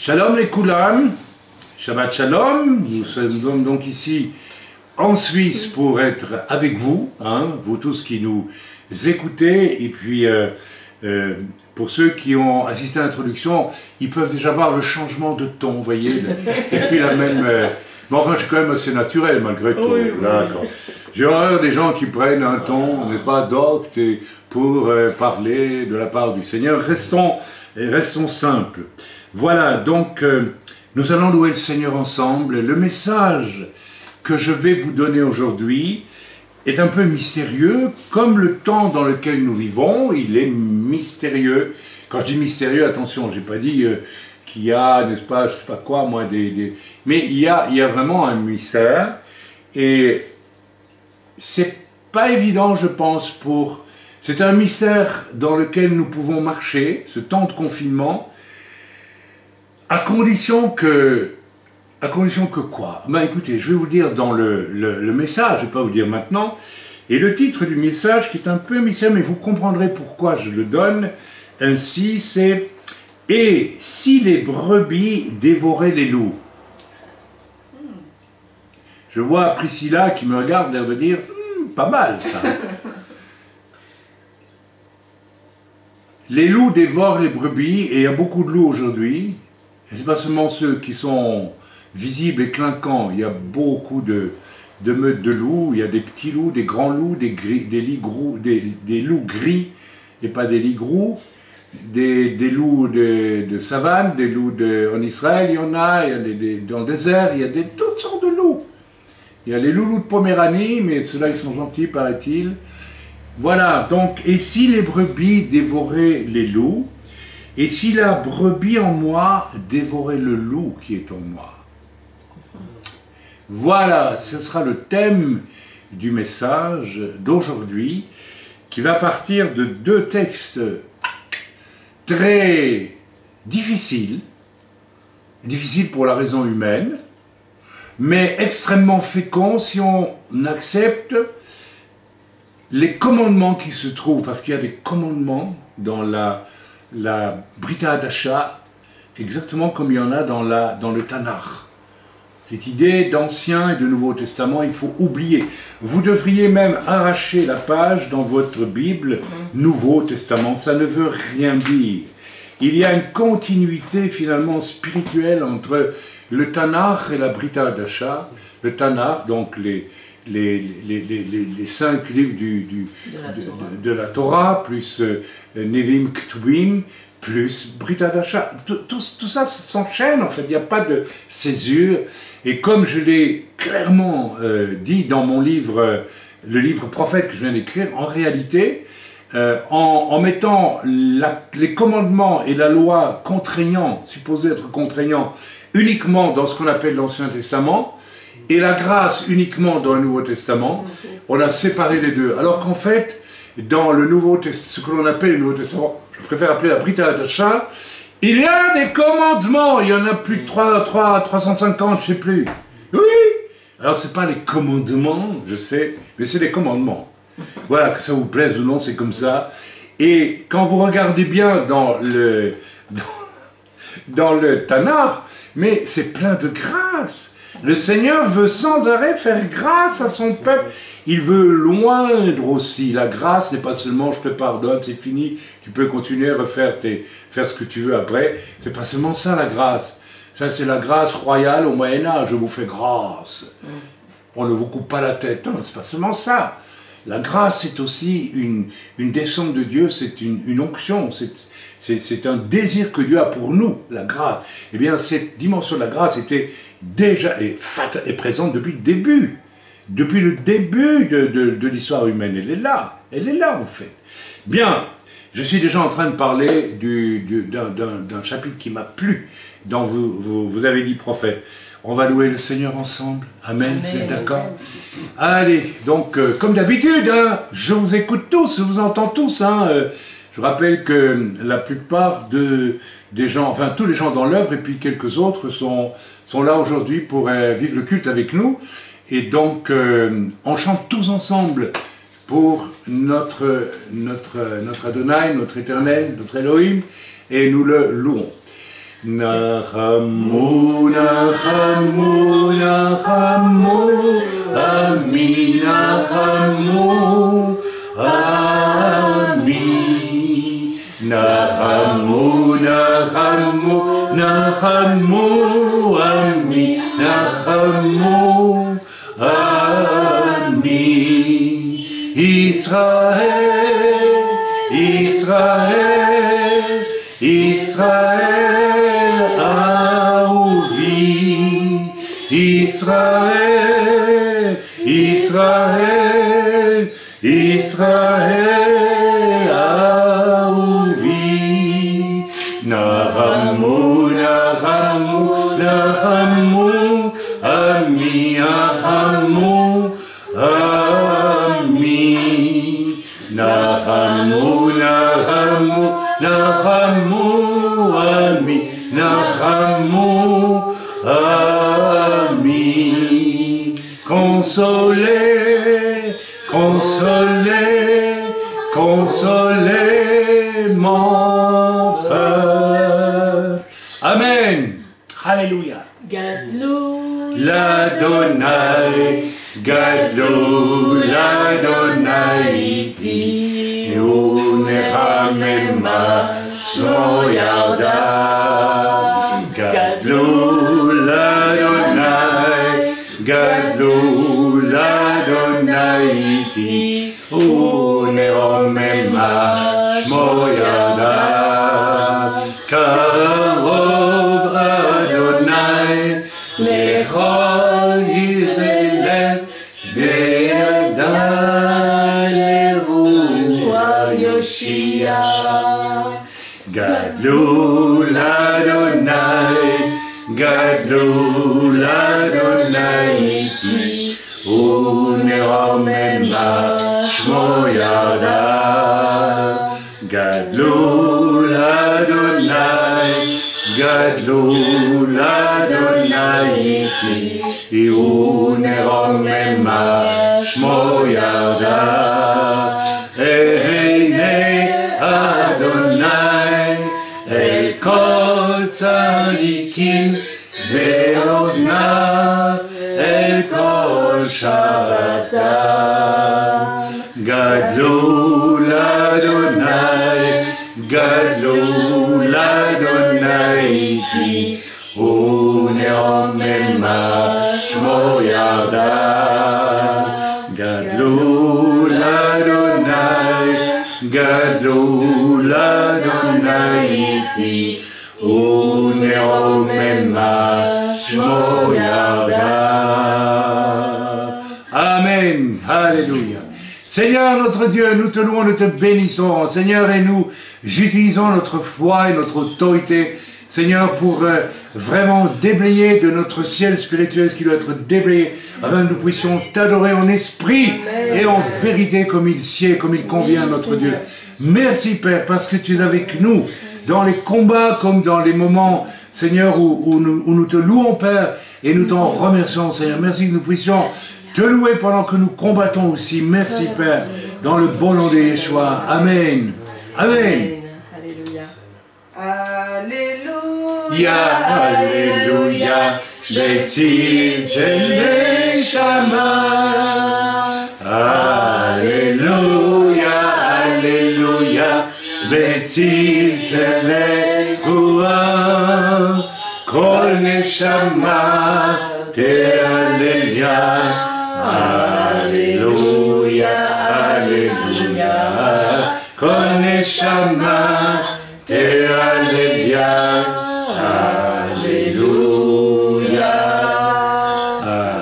Shalom les Koulam, Shabbat Shalom, nous sommes donc ici en Suisse pour être avec vous, vous tous qui nous écoutez, et puis pour ceux qui ont assisté à l'introduction, ils peuvent déjà voir le changement de ton, vous voyez, c'est plus la même... mais enfin, je suis quand même assez naturel malgré tout. Oui, d'accord. J'ai horreur des gens qui prennent un ton, n'est-ce pas, docte pour parler de la part du Seigneur. Restons simples. Voilà, donc nous allons louer le Seigneur ensemble. Le message que je vais vous donner aujourd'hui est un peu mystérieux, comme le temps dans lequel nous vivons, il est mystérieux. Quand je dis mystérieux, attention, je n'ai pas dit qu'il y a, n'est-ce pas, je ne sais pas quoi, moi, mais il y a vraiment un mystère, et c'est pas évident, je pense, c'est un mystère dans lequel nous pouvons marcher, ce temps de confinement, à condition que quoi? Ben écoutez, je vais vous dire dans le message, je ne vais pas vous dire maintenant, et le titre du message, qui est un peu mystérieux, mais vous comprendrez pourquoi je le donne ainsi, c'est « Et si les brebis dévoraient les loups ?» Je vois Priscilla qui me regarde, l'air de dire « Pas mal ça !» Les loups dévorent les brebis, et il y a beaucoup de loups aujourd'hui. Ce n'est pas seulement ceux qui sont visibles et clinquants, il y a beaucoup de meutes de loups, il y a des petits loups, des grands loups, des loups gris, et pas des ligrous, des loups de savane, des loups en Israël, il y en a, dans le désert, il y a toutes sortes de loups. Il y a les loulous de Poméranie, mais ceux-là ils sont gentils, paraît-il. Voilà, donc, et si les brebis dévoraient les loups, et si la brebis en moi dévorait le loup qui est en moi. Voilà, ce sera le thème du message d'aujourd'hui, qui va partir de deux textes très difficiles pour la raison humaine, mais extrêmement féconds si on accepte les commandements qui se trouvent, parce qu'il y a des commandements dans la Brit Hadasha, exactement comme il y en a dans le Tanakh. Cette idée d'Ancien et de Nouveau Testament, il faut oublier. Vous devriez même arracher la page dans votre Bible, Nouveau Testament, ça ne veut rien dire. Il y a une continuité finalement spirituelle entre le Tanakh et la Brit Hadasha. Le Tanakh, donc les 5 livres de la Torah, plus Nevim Ketuvim, plus Brit Hadasha. Tout ça s'enchaîne en fait, il n'y a pas de césure. Et comme je l'ai clairement dit dans mon livre, le livre prophète que je viens d'écrire, en réalité, en mettant les commandements et la loi contraignants, supposés être contraignants, uniquement dans ce qu'on appelle l'Ancien Testament, et la grâce uniquement dans le Nouveau Testament, on a séparé les deux. Alors qu'en fait, dans le Nouveau Testament, ce que l'on appelle le Nouveau Testament, je préfère appeler la Brit Hadasha, il y a des commandements, il y en a plus de 350, je ne sais plus. Oui. Alors ce n'est pas les commandements, je sais, mais c'est les commandements. Voilà, que ça vous plaise ou non, c'est comme ça. Et quand vous regardez bien dans le Tanakh, mais c'est plein de grâce. Le Seigneur veut sans arrêt faire grâce à son peuple. Il veut loindre aussi. La grâce n'est pas seulement je te pardonne, c'est fini, tu peux continuer à faire ce que tu veux après. C'est pas seulement ça la grâce. Ça c'est la grâce royale au Moyen-Âge, je vous fais grâce. On ne vous coupe pas la tête. Non, c'est pas seulement ça. La grâce c'est aussi une descente de Dieu, c'est une onction, c'est un désir que Dieu a pour nous, la grâce. Eh bien, cette dimension de la grâce était déjà est présente depuis le début. Depuis le début de l'histoire humaine. Elle est là en fait. Bien, je suis déjà en train de parler d'un chapitre qui m'a plu, dont vous avez dit prophète. On va louer le Seigneur ensemble. Amen, vous êtes d'accord? Allez, donc, comme d'habitude, je vous écoute tous, je vous entends tous. Je rappelle que la plupart des gens, enfin tous les gens dans l'œuvre et puis quelques autres sont là aujourd'hui pour vivre le culte avec nous. Et donc, on chante tous ensemble pour notre Adonai, notre Éternel, notre Elohim, et nous le louons. Nachamu, Nachamu, Nachamu, Ami, Nachamu, Ami. Nachamu, Nachamu, Nachamu, Ami, Nachamu, Ami. Israël, Israël, Israël, Aouvi, Israël, Israël, Israël, Aouvi, Nachamu, Nachamu, Nachamu, Ami, Nachamu, Ami, Nachamu, Nachamu, Nachamu, Ami, Nachamu, Ami. Consolez, consolez, consolez mon peuple. Amen. Alléluia. Gadlou l'Adonai, Gadlou l'Adonai iti, unerhamema shmo yadav. Gadlou l'Adonai, Gadlou l'Adonai iti, unerhamema shmo yadav. Karov Adonai lechol Yisrael ve'adai levu Yoshia. Gadlou l'Adonai, Gadlou l'Adonai iti, unerhamema shmo yadav. Gadlou l'Adonai, Gadlou l'Adonai iti, unerhamema shmo yadav. Einei Adonai el kol tzadikim ve'oznav el kol sharatam. Gadlou l'Adonai, Gadlou l'Adonai iti, unerhamema shmo yadav. Gadlou l'Adonai, Gadlou l'Adonai iti, unerhamema shmo yadav. Amen. Alléluia. Seigneur notre Dieu, nous te louons, nous te bénissons. Seigneur, et nous utilisons notre foi et notre autorité, Seigneur, pour vraiment déblayer de notre ciel spirituel ce qui doit être déblayé, afin que nous puissions t'adorer en esprit et en vérité comme il sied, comme il convient à notre Dieu. Merci Père, parce que tu es avec nous dans les combats comme dans les moments, Seigneur, où nous te louons Père et nous t'en remercions Seigneur. Merci que nous puissions te louer pendant que nous combattons aussi. Merci Père, dans le bon nom de Yeshua. Amen. Amen. Alléluia. Alléluia. Betzil shel neshama. Alléluia. Alléluia. Betzil shel neshama. Kol neshama te'aleluia. Alléluia, Alléluia, Kol neshama te'aleluia, Alléluia,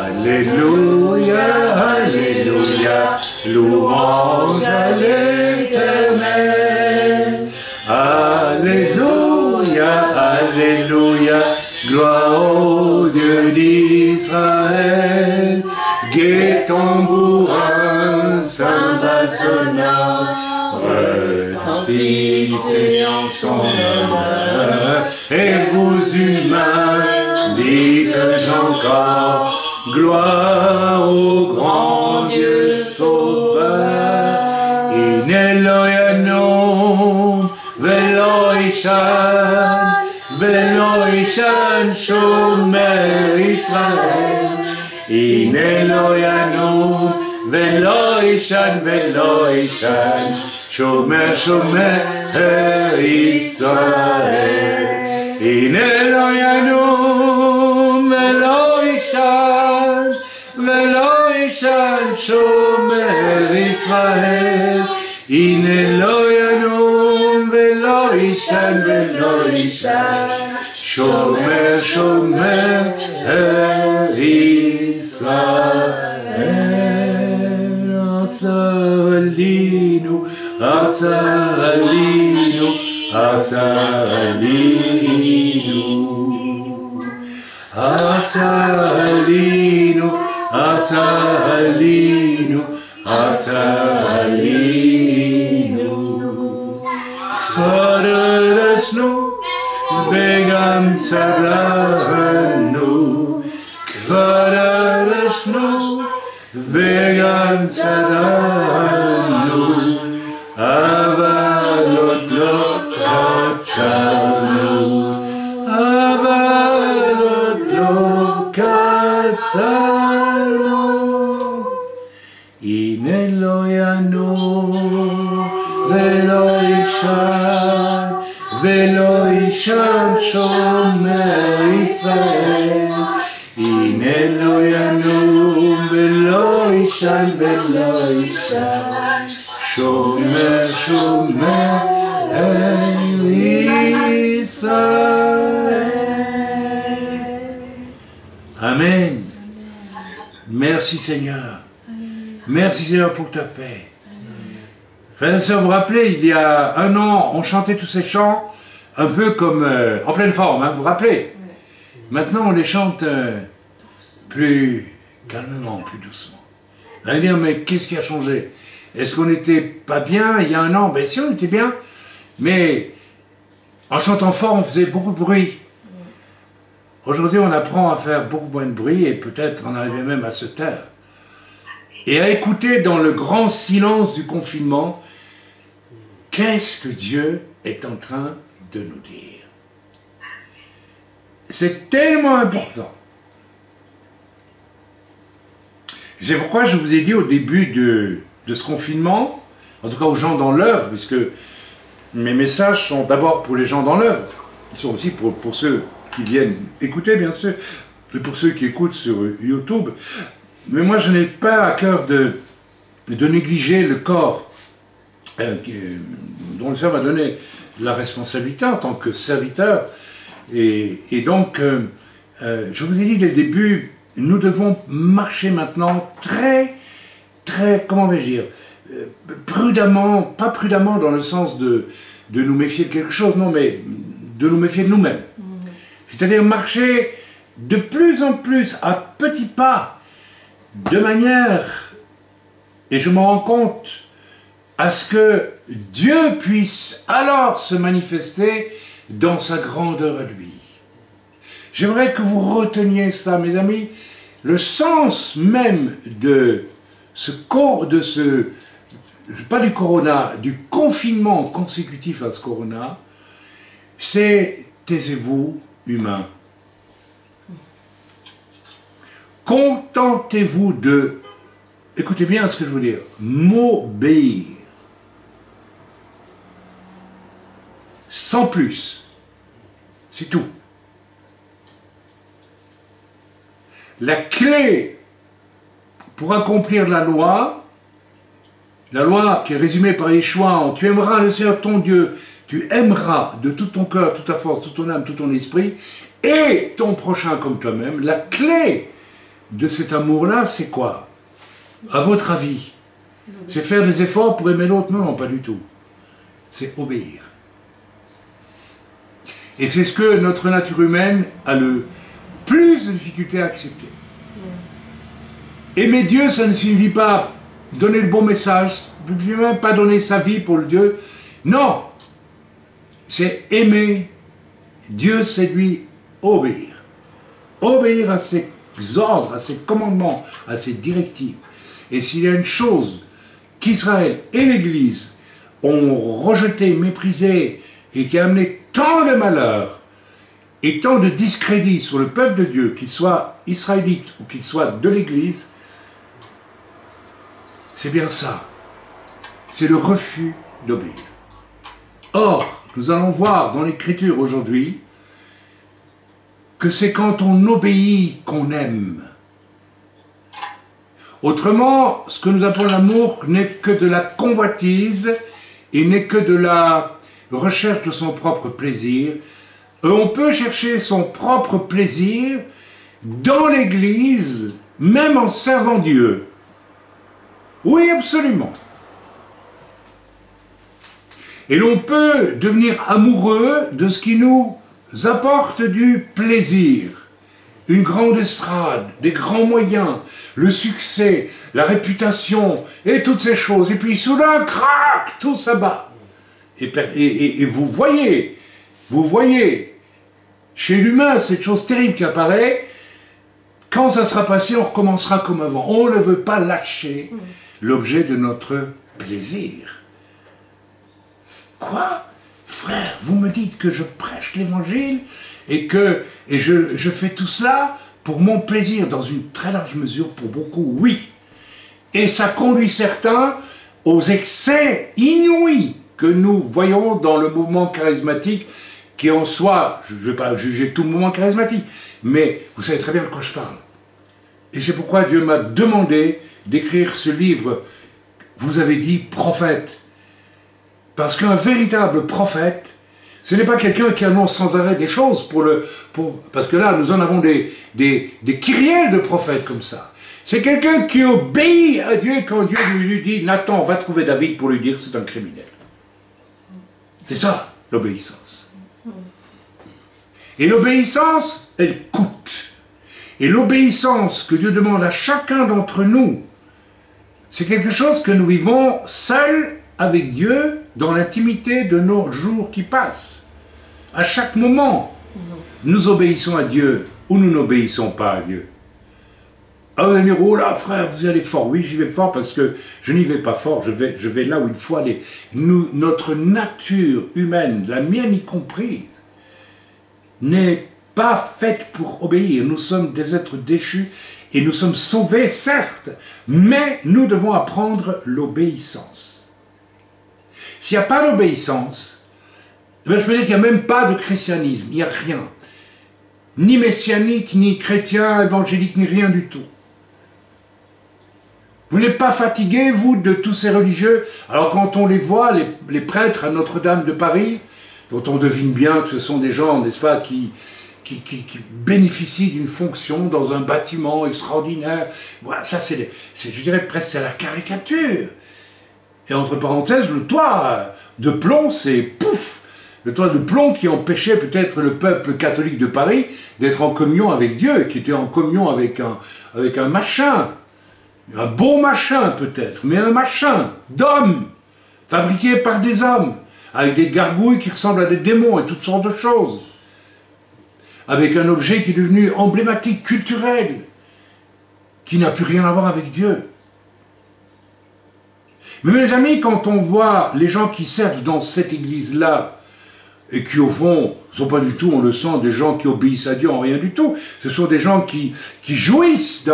Alléluia, Alléluia, louange à l'Éternel, Alléluia, Alléluia, gloire au Dieu d'Israël. Gai tambourin, cymbales sonnant, retentissez en son honneur. Et vous humains, dites encore, gloire au grand Dieu sauveur. In Eloheinu, velo ishan, velo ישן שומר ישראל, הנה לא ינום ולא ישן ולא ישן, שומר שומר ישראל, הנה לא ינום ולא ישן ולא ישן, שומר ישראל, הנה לא ינום ולא ישן ולא ישן, שומר שומר ישראל. ארצה עלינו, ארצה עלינו, ארצה עלינו, ארצה עלינו, ארצה עלינו, ארצה עלינו. כפרשנו וגם צדקנו, כפרשנו וגם צדקנו, אבל עוד לא קצרנו, אבל עוד לא קצרנו. הנה לא ינום ולא ישן ולא ישן, שומר ישראל, הנה לא ינום ולא ישן ולא ישן, שומר שומר ישראל. Amen. Merci Seigneur. Merci Seigneur pour ta paix. Frères et sœurs, vous vous rappelez, il y a un an, on chantait tous ces chants un peu comme en pleine forme, hein, vous vous rappelez? Maintenant, on les chante plus calmement, plus doucement. Vous allez dire, mais qu'est-ce qui a changé? Est-ce qu'on n'était pas bien il y a un an? Ben si, on était bien, mais en chantant fort, on faisait beaucoup de bruit. Aujourd'hui, on apprend à faire beaucoup moins de bruit et peut-être en arriver même à se taire. Et à écouter dans le grand silence du confinement, qu'est-ce que Dieu est en train de nous dire. C'est tellement important. C'est pourquoi je vous ai dit au début de ce confinement, en tout cas aux gens dans l'œuvre, puisque mes messages sont d'abord pour les gens dans l'œuvre, ils sont aussi pour ceux qui viennent écouter, bien sûr, et pour ceux qui écoutent sur YouTube. Mais moi, je n'ai pas à cœur de négliger le corps dont le Seigneur m'a donné la responsabilité en tant que serviteur. Et donc, je vous ai dit dès le début, nous devons marcher maintenant très, comment vais-je dire, prudemment, pas prudemment dans le sens de nous méfier de quelque chose, non, mais de nous méfier de nous-mêmes. C'est-à-dire marcher de plus en plus à petits pas, de manière, et je me rends compte, à ce que Dieu puisse alors se manifester dans sa grandeur à lui. J'aimerais que vous reteniez cela, mes amis, le sens même de pas du corona, du confinement consécutif à ce corona, c'est taisez-vous, humains. Contentez-vous de, écoutez bien ce que je veux dire, m'obéir. Sans plus. C'est tout. La clé pour accomplir la loi qui est résumée par Yeshua en « Tu aimeras le Seigneur ton Dieu, tu aimeras de tout ton cœur, toute ta force, toute ton âme, tout ton esprit, et ton prochain comme toi-même », la clé de cet amour-là, c'est quoi? À votre avis? C'est faire des efforts pour aimer l'autre? Non, non, pas du tout. C'est obéir. Et c'est ce que notre nature humaine a le plus de difficulté à accepter. Aimer Dieu, ça ne signifie pas donner le bon message, même pas donner sa vie pour le Dieu. Non, c'est aimer Dieu, c'est lui obéir. Obéir à ses ordres, à ses commandements, à ses directives. Et s'il y a une chose qu'Israël et l'Église ont rejeté, méprisé et qui a amené tant de malheur, et tant de discrédit sur le peuple de Dieu, qu'il soit israélite ou qu'il soit de l'Église, c'est bien ça. C'est le refus d'obéir. Or, nous allons voir dans l'Écriture aujourd'hui que c'est quand on obéit qu'on aime. Autrement, ce que nous appelons l'amour n'est que de la convoitise et n'est que de la recherche de son propre plaisir. On peut chercher son propre plaisir dans l'Église, même en servant Dieu. Oui, absolument. Et l'on peut devenir amoureux de ce qui nous apporte du plaisir. Une grande estrade, des grands moyens, le succès, la réputation, et toutes ces choses. Et puis soudain, crac, tout s'abat. Et vous voyez, chez l'humain, cette chose terrible qui apparaît, quand ça sera passé, on recommencera comme avant. On ne veut pas lâcher l'objet de notre plaisir. Quoi? Frère, vous me dites que je prêche l'évangile et que je fais tout cela pour mon plaisir, dans une très large mesure, pour beaucoup, oui. Et ça conduit certains aux excès inouïs que nous voyons dans le mouvement charismatique, qui en soi, je ne vais pas juger tout le mouvement charismatique, mais vous savez très bien de quoi je parle. Et c'est pourquoi Dieu m'a demandé d'écrire ce livre, vous avez dit prophète. Parce qu'un véritable prophète, ce n'est pas quelqu'un qui annonce sans arrêt des choses parce que là, nous en avons des kyrielles de prophètes comme ça. C'est quelqu'un qui obéit à Dieu quand Dieu lui dit « Nathan, va trouver David pour lui dire que c'est un criminel. » C'est ça, l'obéissance. Et l'obéissance, elle coûte. Et l'obéissance que Dieu demande à chacun d'entre nous, c'est quelque chose que nous vivons seuls avec Dieu dans l'intimité de nos jours qui passent. À chaque moment, nous obéissons à Dieu ou nous n'obéissons pas à Dieu. Ah, vous allez me dire, oh là frère, vous y allez fort. Oui, j'y vais fort parce que je n'y vais pas fort, je vais là où il faut aller. Notre nature humaine, la mienne y comprise, n'est pas faite pour obéir. Nous sommes des êtres déchus et nous sommes sauvés, certes, mais nous devons apprendre l'obéissance. S'il n'y a pas d'obéissance, je peux dire qu'il n'y a même pas de christianisme, il n'y a rien. Ni messianique, ni chrétien, évangélique, ni rien du tout. Vous n'êtes pas fatigué, vous, de tous ces religieux? Alors quand on les voit, les prêtres à Notre-Dame de Paris, dont on devine bien que ce sont des gens, n'est-ce pas, qui bénéficient d'une fonction dans un bâtiment extraordinaire, voilà, ça je dirais presque c'est la caricature. Et entre parenthèses, le toit de plomb, c'est pouf! Le toit de plomb qui empêchait peut-être le peuple catholique de Paris d'être en communion avec Dieu, qui était en communion avec un machin. Un beau machin peut-être, mais un machin d'homme, fabriqué par des hommes, avec des gargouilles qui ressemblent à des démons et toutes sortes de choses. Avec un objet qui est devenu emblématique, culturel, qui n'a plus rien à voir avec Dieu. Mais mes amis, quand on voit les gens qui servent dans cette église-là, et qui au fond ne sont pas du tout, on le sent, des gens qui obéissent à Dieu en rien du tout, ce sont des gens qui jouissent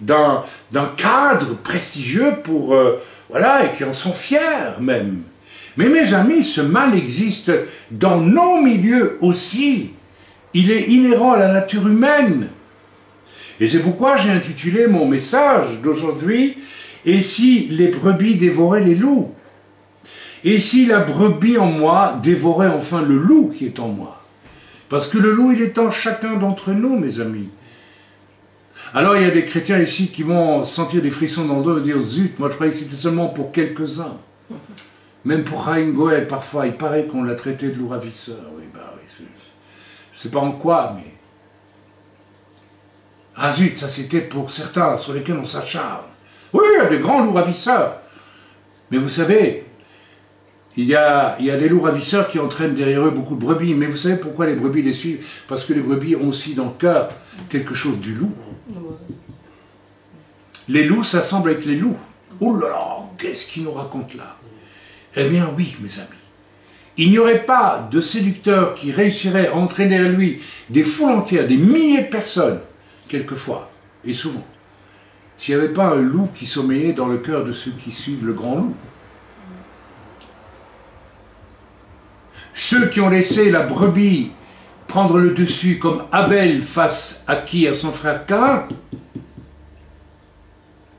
d'un cadre prestigieux pour, voilà, et qui en sont fiers même. Mais mes amis, ce mal existe dans nos milieux aussi. Il est inhérent à la nature humaine. Et c'est pourquoi j'ai intitulé mon message d'aujourd'hui « Et si les brebis dévoraient les loups? Et si la brebis en moi dévorait enfin le loup qui est en moi? » Parce que le loup, il est en chacun d'entre nous, mes amis. Alors il y a des chrétiens ici qui vont sentir des frissons dans le dos et dire « Zut, moi je croyais que c'était seulement pour quelques-uns. » Même pour Chaim Goel, parfois, il paraît qu'on l'a traité de loup ravisseur. Oui, bah oui, je ne sais pas en quoi, mais... Ah zut, ça c'était pour certains sur lesquels on s'acharne. Oui, il y a des grands loups ravisseurs. Mais vous savez, il y a des loups ravisseurs qui entraînent derrière eux beaucoup de brebis. Mais vous savez pourquoi les brebis les suivent? Parce que les brebis ont aussi dans le cœur quelque chose du loup. Les loups s'assemblent avec les loups. Oh là là, qu'est-ce qu'ils nous racontent là? Eh bien oui, mes amis. il n'y aurait pas de séducteur qui réussirait à entraîner à lui des foules entières, des milliers de personnes, quelquefois, et souvent, s'il n'y avait pas un loup qui sommeillait dans le cœur de ceux qui suivent le grand loup. Ceux qui ont laissé la brebis prendre le dessus comme Abel face à qui? À son frère Caïn,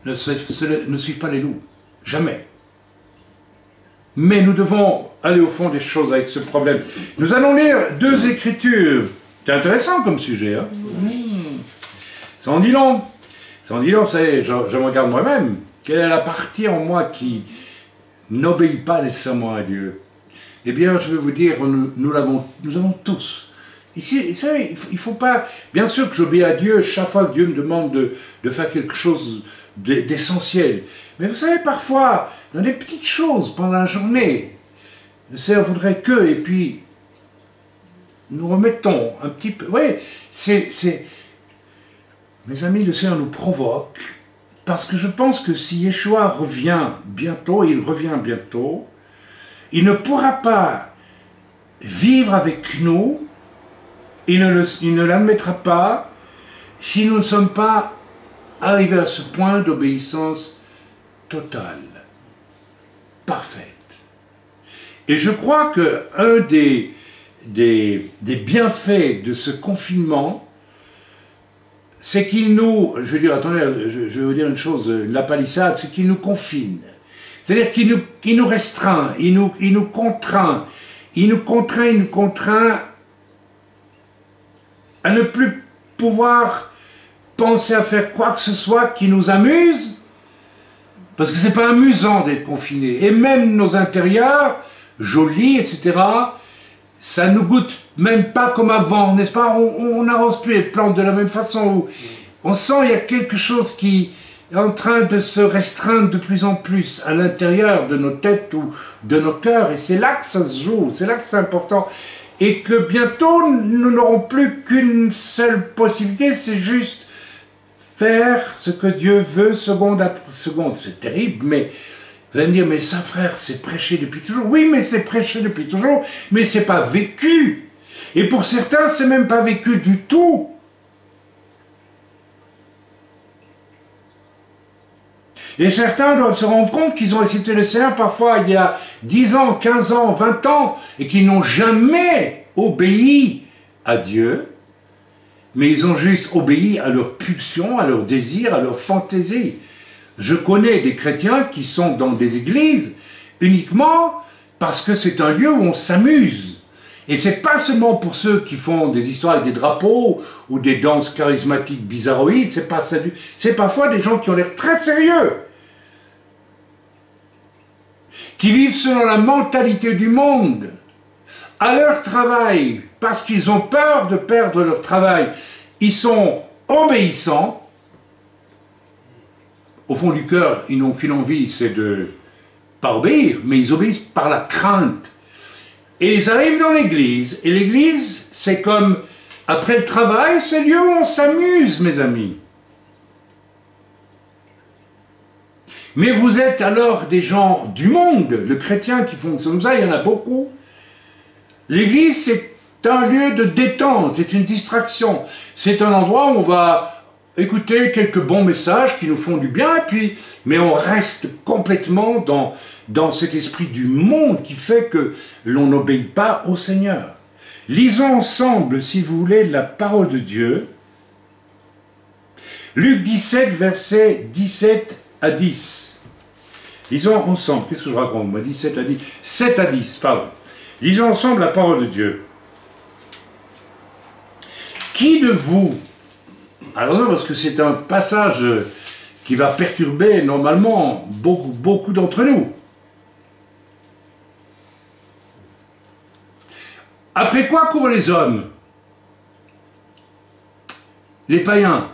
ne suivent pas les loups. Jamais. Mais nous devons aller au fond des choses avec ce problème. Nous allons lire 2 Écritures. C'est intéressant comme sujet. Hein? Ça en dit long. Ça en dit long, ça y est, je me regarde moi-même. Quelle est la partie en moi qui n'obéit pas nécessairement à Dieu? Eh bien, je vais vous dire, nous avons tous. Ici, il ne faut pas... Bien sûr que j'obéis à Dieu chaque fois que Dieu me demande de faire quelque chose d'essentiel. Mais vous savez, parfois, dans des petites choses pendant la journée, le Seigneur voudrait que, et puis, nous remettons un petit peu... Oui, mes amis, le Seigneur nous provoque, parce que je pense que si Yeshua revient bientôt, il revient bientôt, il ne pourra pas vivre avec nous, il ne l'admettra pas, si nous ne sommes pas arrivés à ce point d'obéissance totale, parfaite. Et je crois qu'un des bienfaits de ce confinement, c'est qu'il nous, je vais dire, attendez, je vais vous dire une chose, la palissade, c'est qu'il nous confine. C'est-à-dire qu'il nous restreint, il nous contraint à ne plus pouvoir penser à faire quoi que ce soit qui nous amuse, parce que c'est pas amusant d'être confiné. Et même nos intérieurs, jolis, etc., ça nous goûte même pas comme avant, n'est-ce pas? On n'arrose plus les plantes de la même façon. On sent qu'il y a quelque chose qui est en train de se restreindre de plus en plus à l'intérieur de nos têtes ou de nos cœurs. Et c'est là que ça se joue, c'est là que c'est important. Et que bientôt, nous n'aurons plus qu'une seule possibilité, c'est juste faire ce que Dieu veut seconde après seconde. C'est terrible, mais vous allez me dire, mais ça frère, c'est prêché depuis toujours. Oui, mais c'est prêché depuis toujours, mais c'est pas vécu. Et pour certains, c'est même pas vécu du tout. Et certains doivent se rendre compte qu'ils ont accepté le Seigneur parfois il y a 10 ans, 15 ans, 20 ans, et qu'ils n'ont jamais obéi à Dieu, mais ils ont juste obéi à leurs pulsions, à leurs désirs, à leurs fantaisies. Je connais des chrétiens qui sont dans des églises uniquement parce que c'est un lieu où on s'amuse. Et c'est pas seulement pour ceux qui font des histoires avec des drapeaux ou des danses charismatiques bizarroïdes, c'est pas ça. C'est parfois des gens qui ont l'air très sérieux, qui vivent selon la mentalité du monde, à leur travail, parce qu'ils ont peur de perdre leur travail. Ils sont obéissants. Au fond du cœur, ils n'ont qu'une envie, c'est de pas obéir, mais ils obéissent par la crainte. Et ils arrivent dans l'église, et l'église, c'est comme, après le travail, c'est le lieu où on s'amuse, mes amis. Mais vous êtes alors des gens du monde, le chrétien qui fonctionne comme ça, il y en a beaucoup. L'église, c'est un lieu de détente, c'est une distraction. C'est un endroit où on va écouter quelques bons messages qui nous font du bien, et puis, mais on reste complètement dans cet esprit du monde qui fait que l'on n'obéit pas au Seigneur. Lisons ensemble, si vous voulez, la parole de Dieu. Luc 17, versets 17 à 10. Lisons ensemble. Qu'est-ce que je raconte, moi? 17 à 10. 7 à 10, pardon. Lisons ensemble la parole de Dieu. Qui de vous... Alors non, parce que c'est un passage qui va perturber normalement beaucoup d'entre nous. Après quoi courent les hommes? Les païens.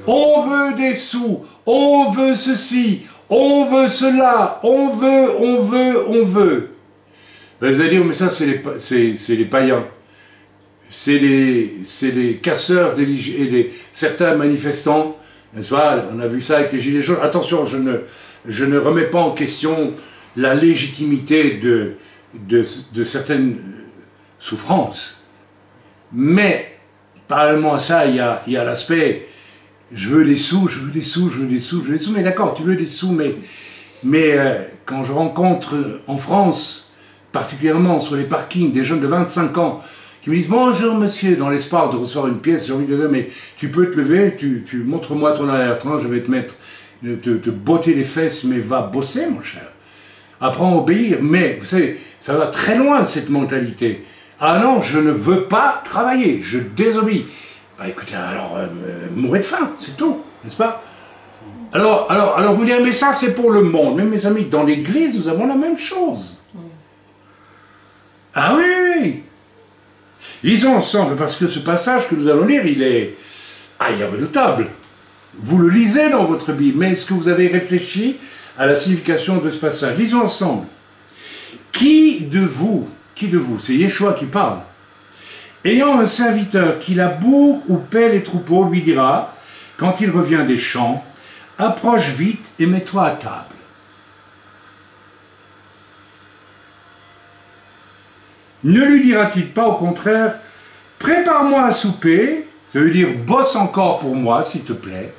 On veut des sous, on veut ceci, on veut cela, on veut. Vous allez dire, mais ça c'est les païens. C'est les casseurs et certains manifestants, n'est-ce pas? On a vu ça avec les gilets jaunes. Attention, je ne remets pas en question la légitimité de certaines souffrances. Mais, parallèlement à ça, il y a l'aspect je veux des sous, je veux des sous, je veux des sous, je veux des sous. Mais d'accord, tu veux des sous, mais quand je rencontre en France, particulièrement sur les parkings, des jeunes de 25 ans qui me disent « Bonjour monsieur », dans l'espoir de recevoir une pièce, j'ai envie de dire « Mais tu peux te lever, tu montres-moi ton arrière-train, je vais te mettre, te botter les fesses, mais va bosser mon cher. Apprends à obéir. » Mais vous savez, ça va très loin cette mentalité. Ah non, je ne veux pas travailler, je désobéis. Bah écoutez, alors, mourrez de faim, c'est tout, n'est-ce pas? Alors vous direz, mais ça c'est pour le monde. Mais mes amis, dans l'église, nous avons la même chose. Ah oui, oui, oui. Lisons ensemble, parce que ce passage que nous allons lire, il est redoutable. Vous le lisez dans votre Bible, mais est-ce que vous avez réfléchi à la signification de ce passage? Lisons ensemble. Qui de vous, c'est Yeshua qui parle, ayant un serviteur qui laboure ou paie les troupeaux, lui dira, quand il revient des champs, approche vite et mets-toi à table. Ne lui dira-t-il pas au contraire, prépare-moi à souper, ça veut dire bosse encore pour moi s'il te plaît,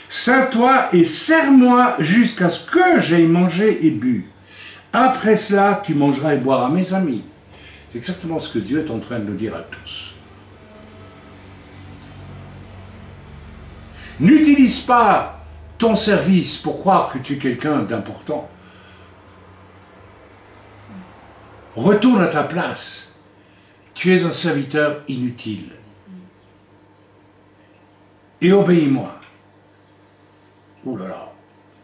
ceins-toi et serre-moi jusqu'à ce que j'aie mangé et bu. Après cela, tu mangeras et boiras. Mes amis, c'est exactement ce que Dieu est en train de nous dire à tous. N'utilise pas ton service pour croire que tu es quelqu'un d'important. Retourne à ta place. Tu es un serviteur inutile. Et obéis-moi. Ouh là là,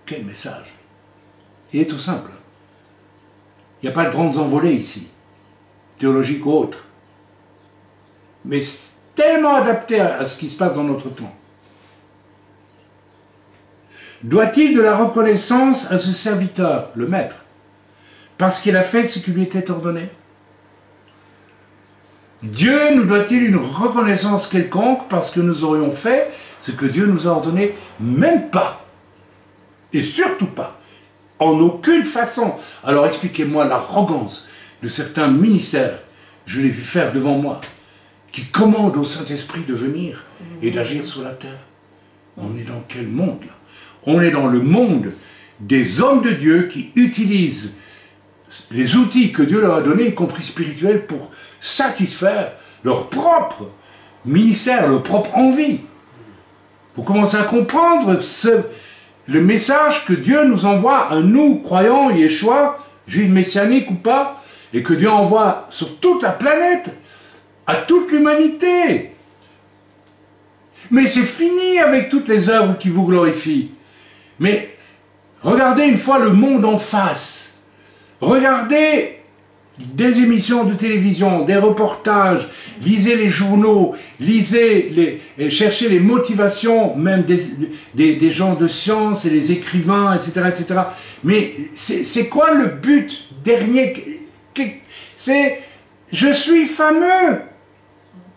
quel message. Il est tout simple. Il n'y a pas de grandes envolées ici, théologiques ou autres. Mais tellement adapté à ce qui se passe dans notre temps. Doit-il de la reconnaissance à ce serviteur, le maître, parce qu'il a fait ce qui lui était ordonné? Dieu nous doit-il une reconnaissance quelconque parce que nous aurions fait ce que Dieu nous a ordonné? Même pas. Et surtout pas. En aucune façon. Alors expliquez-moi l'arrogance de certains ministères, je l'ai vu faire devant moi, qui commandent au Saint-Esprit de venir et d'agir sur la terre. On est dans quel monde là? On est dans le monde des hommes de Dieu qui utilisent les outils que Dieu leur a donnés, y compris spirituels, pour satisfaire leur propre ministère, leur propre envie. Vous commencez à comprendre le message que Dieu nous envoie à nous, croyants, Yeshua, juifs messianiques ou pas, et que Dieu envoie sur toute la planète, à toute l'humanité. Mais c'est fini avec toutes les œuvres qui vous glorifient. Mais regardez une fois le monde en face. Regardez des émissions de télévision, des reportages, lisez les journaux, cherchez les motivations, même des gens de science et les écrivains, etc. etc. Mais c'est quoi le but dernier? C'est « je suis fameux ».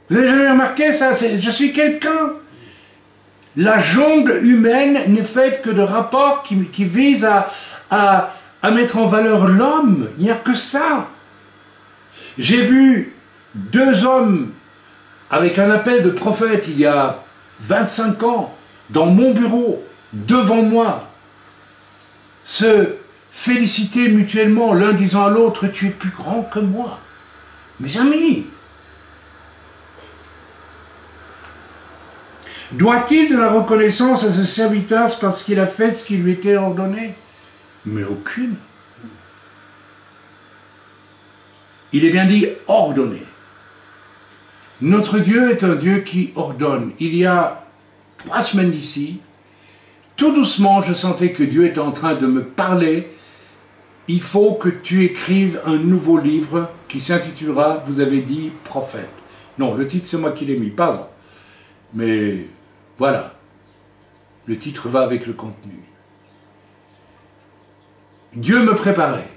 Vous avez jamais remarqué ça? Je suis quelqu'un. La jungle humaine n'est faite que de rapports qui visent à mettre en valeur l'homme. Il n'y a que ça. J'ai vu 2 hommes avec un appel de prophète il y a 25 ans dans mon bureau, devant moi, se féliciter mutuellement, l'un disant à l'autre « Tu es plus grand que moi ». Mes amis, doit-il de la reconnaissance à ce serviteur parce qu'il a fait ce qui lui était ordonné? Mais aucune. Il est bien dit ordonné. Notre Dieu est un Dieu qui ordonne. Il y a 3 semaines d'ici, tout doucement, je sentais que Dieu était en train de me parler. Il faut que tu écrives un nouveau livre qui s'intitulera, vous avez dit, prophète. Non, le titre c'est moi qui l'ai mis, pardon. Mais voilà, le titre va avec le contenu. Dieu me préparait.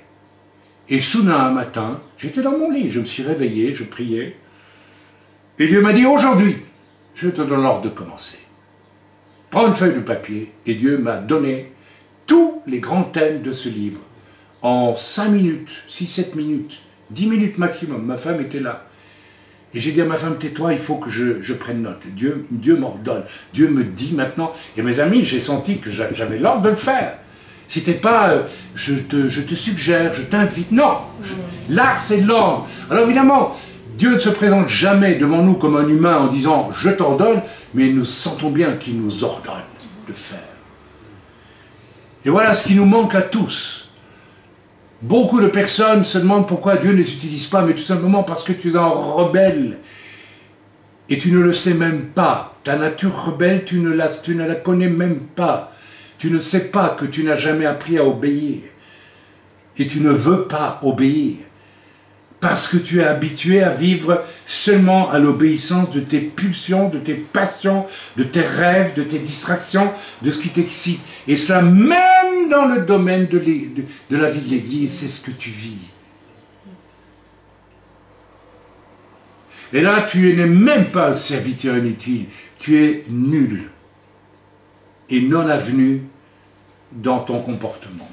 Et soudain, un matin, j'étais dans mon lit, je me suis réveillé, je priais. Et Dieu m'a dit, aujourd'hui, je te donne l'ordre de commencer. Prends une feuille de papier, et Dieu m'a donné tous les grands thèmes de ce livre, en 5 minutes, 6-7 minutes, 10 minutes maximum. Ma femme était là. Et j'ai dit à ma femme, tais-toi, il faut que je prenne note. Dieu m'ordonne. Dieu me dit maintenant. Et mes amis, j'ai senti que j'avais l'ordre de le faire. C'était pas je te suggère, je t'invite. Non, là c'est l'ordre. Alors évidemment, Dieu ne se présente jamais devant nous comme un humain en disant je t'ordonne, mais nous sentons bien qu'il nous ordonne de faire. Et voilà ce qui nous manque à tous. Beaucoup de personnes se demandent pourquoi Dieu ne les utilise pas, mais tout simplement parce que tu es un rebelle. Et tu ne le sais même pas. Ta nature rebelle, tu ne la connais même pas. Tu ne sais pas que tu n'as jamais appris à obéir. Et tu ne veux pas obéir. Parce que tu es habitué à vivre seulement à l'obéissance de tes pulsions, de tes passions, de tes rêves, de tes distractions, de ce qui t'excite. Et cela même dans le domaine de la vie de l'Église, c'est ce que tu vis. Et là, tu n'es même pas un serviteur inutile. Tu es nul et non avenu dans ton comportement.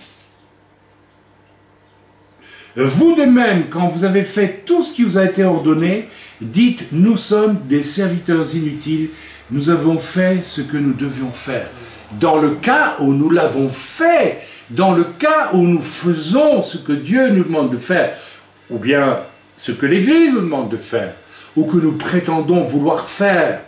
Vous de même, quand vous avez fait tout ce qui vous a été ordonné, dites, nous sommes des serviteurs inutiles, nous avons fait ce que nous devions faire. Dans le cas où nous l'avons fait, dans le cas où nous faisons ce que Dieu nous demande de faire, ou bien ce que l'Église nous demande de faire, ou que nous prétendons vouloir faire,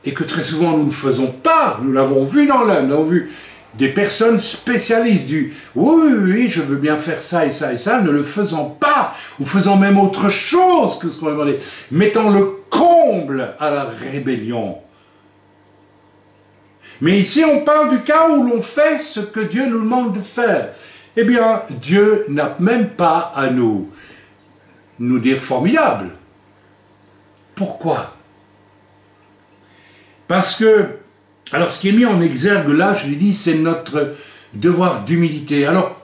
et que très souvent nous ne faisons pas, nous l'avons vu dans l'un, nous avons vu des personnes spécialistes du « oui, je veux bien faire ça et ça et ça », ne le faisant pas, ou faisant même autre chose que ce qu'on a demandé, mettant le comble à la rébellion. Mais ici on parle du cas où l'on fait ce que Dieu nous demande de faire. Eh bien, Dieu n'a même pas à nous dire formidable. Pourquoi ? Parce que, alors ce qui est mis en exergue là, je l'ai dit, c'est notre devoir d'humilité. Alors,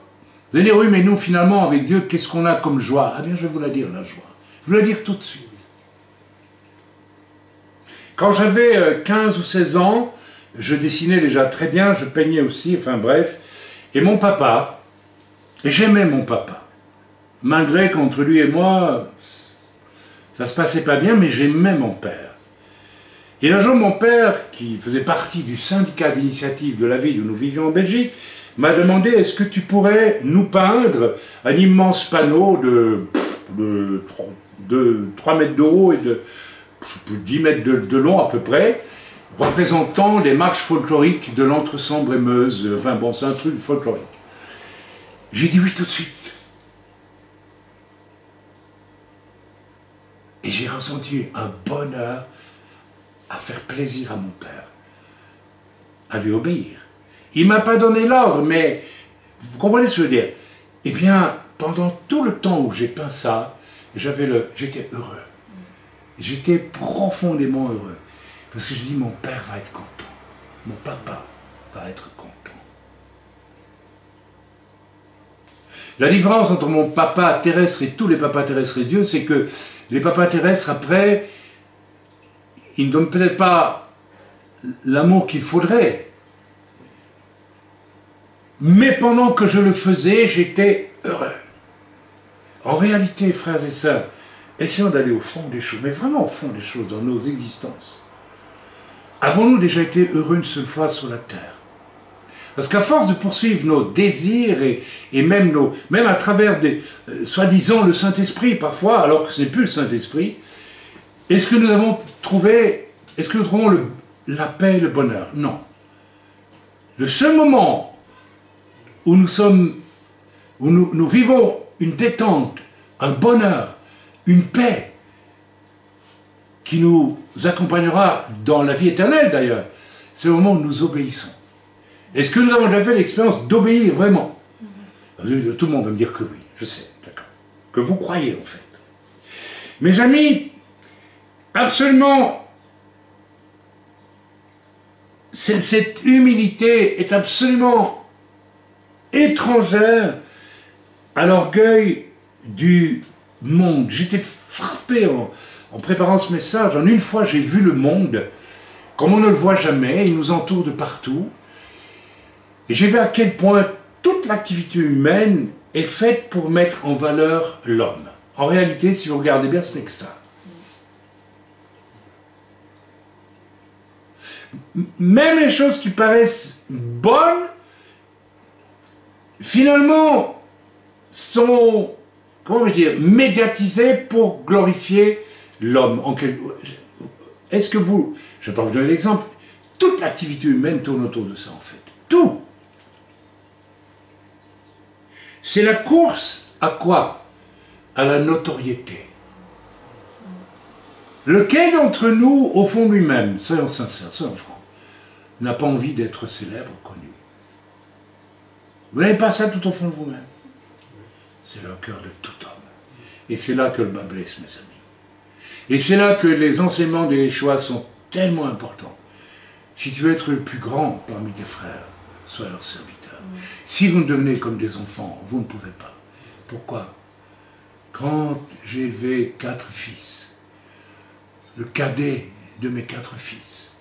vous allez dire, oui, mais nous, finalement, avec Dieu, qu'est-ce qu'on a comme joie? Ah bien, je vais vous la dire, la joie. Je vais vous la dire tout de suite. Quand j'avais 15 ou 16 ans, je dessinais déjà très bien, je peignais aussi, enfin bref, et mon papa, et j'aimais mon papa, malgré qu'entre lui et moi, ça se passait pas bien, mais j'aimais mon père. Et un jour, mon père, qui faisait partie du syndicat d'initiative de la ville où nous vivions en Belgique, m'a demandé, est-ce que tu pourrais nous peindre un immense panneau de 3 mètres de haut et de 10 mètres de long à peu près, représentant les marches folkloriques de l'Entre-Sambre-et-Meuse. Enfin bon, c'est un truc folklorique. J'ai dit oui tout de suite. Et j'ai ressenti un bonheur à faire plaisir à mon père, à lui obéir. Il ne m'a pas donné l'ordre, mais vous comprenez ce que je veux dire? Eh bien, pendant tout le temps où j'ai peint ça, j'étais heureux. J'étais profondément heureux. Parce que je dis, mon père va être content. Mon papa va être content. La différence entre mon papa terrestre et tous les papas terrestres et Dieu, c'est que les papas terrestres, après, ils ne donnent peut-être pas l'amour qu'il faudrait. Mais pendant que je le faisais, j'étais heureux. En réalité, frères et sœurs, essayons d'aller au fond des choses, mais vraiment au fond des choses, dans nos existences. Avons-nous déjà été heureux une seule fois sur la terre? Parce qu'à force de poursuivre nos désirs et même à travers soi-disant le Saint-Esprit parfois, alors que ce n'est plus le Saint-Esprit, est-ce que nous avons trouvé, est-ce que nous trouvons la paix et le bonheur? Non. Le seul moment où nous vivons une détente, un bonheur, une paix, qui nous accompagnera dans la vie éternelle d'ailleurs, c'est le moment où nous obéissons. Est-ce que nous avons déjà fait l'expérience d'obéir vraiment? Tout le monde va me dire que oui, je sais, d'accord. Que vous croyez en fait. Mes amis, absolument, cette humilité est absolument étrangère à l'orgueil du monde. J'étais frappé en préparant ce message. En une fois, j'ai vu le monde comme on ne le voit jamais. Il nous entoure de partout. Et j'ai vu à quel point toutes toute l'activité humaine est faite pour mettre en valeur l'homme. En réalité, si vous regardez bien, ce n'est que ça. Même les choses qui paraissent bonnes, finalement, sont, comment dire, médiatisées pour glorifier l'homme. Est-ce que vous, je ne vais pas vous donner l'exemple, toute l'activité humaine tourne autour de ça en fait. Tout. C'est la course à quoi? À la notoriété. Lequel d'entre nous, au fond de lui-même, soyons sincères, soyons francs, n'a pas envie d'être célèbre, connu? Vous n'avez pas ça tout au fond de vous-même? C'est le cœur de tout homme. Et c'est là que le bas blesse, mes amis. Et c'est là que les enseignements de Yeshua sont tellement importants. Si tu veux être le plus grand parmi tes frères, sois leur serviteur. Si vous ne devenez comme des enfants, vous ne pouvez pas. Pourquoi? Quand j'ai élevé 4 fils, le cadet de mes 4 fils,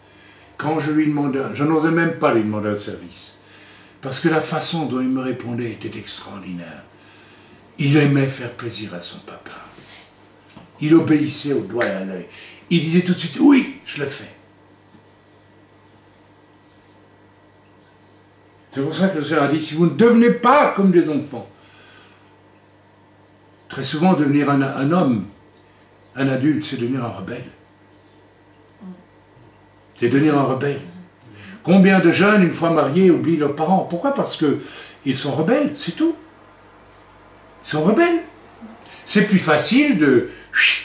quand je lui demandais, je n'osais même pas lui demander un service, parce que la façon dont il me répondait était extraordinaire. Il aimait faire plaisir à son papa. Il obéissait au doigt et à l'œil. Il disait tout de suite, oui, je le fais. C'est pour ça que le Seigneur a dit, si vous ne devenez pas comme des enfants, très souvent devenir un homme, un adulte, c'est devenir un rebelle. C'est devenir un rebelle. Combien de jeunes, une fois mariés, oublient leurs parents? Pourquoi? Parce qu'ils sont rebelles, c'est tout. Ils sont rebelles. C'est plus facile de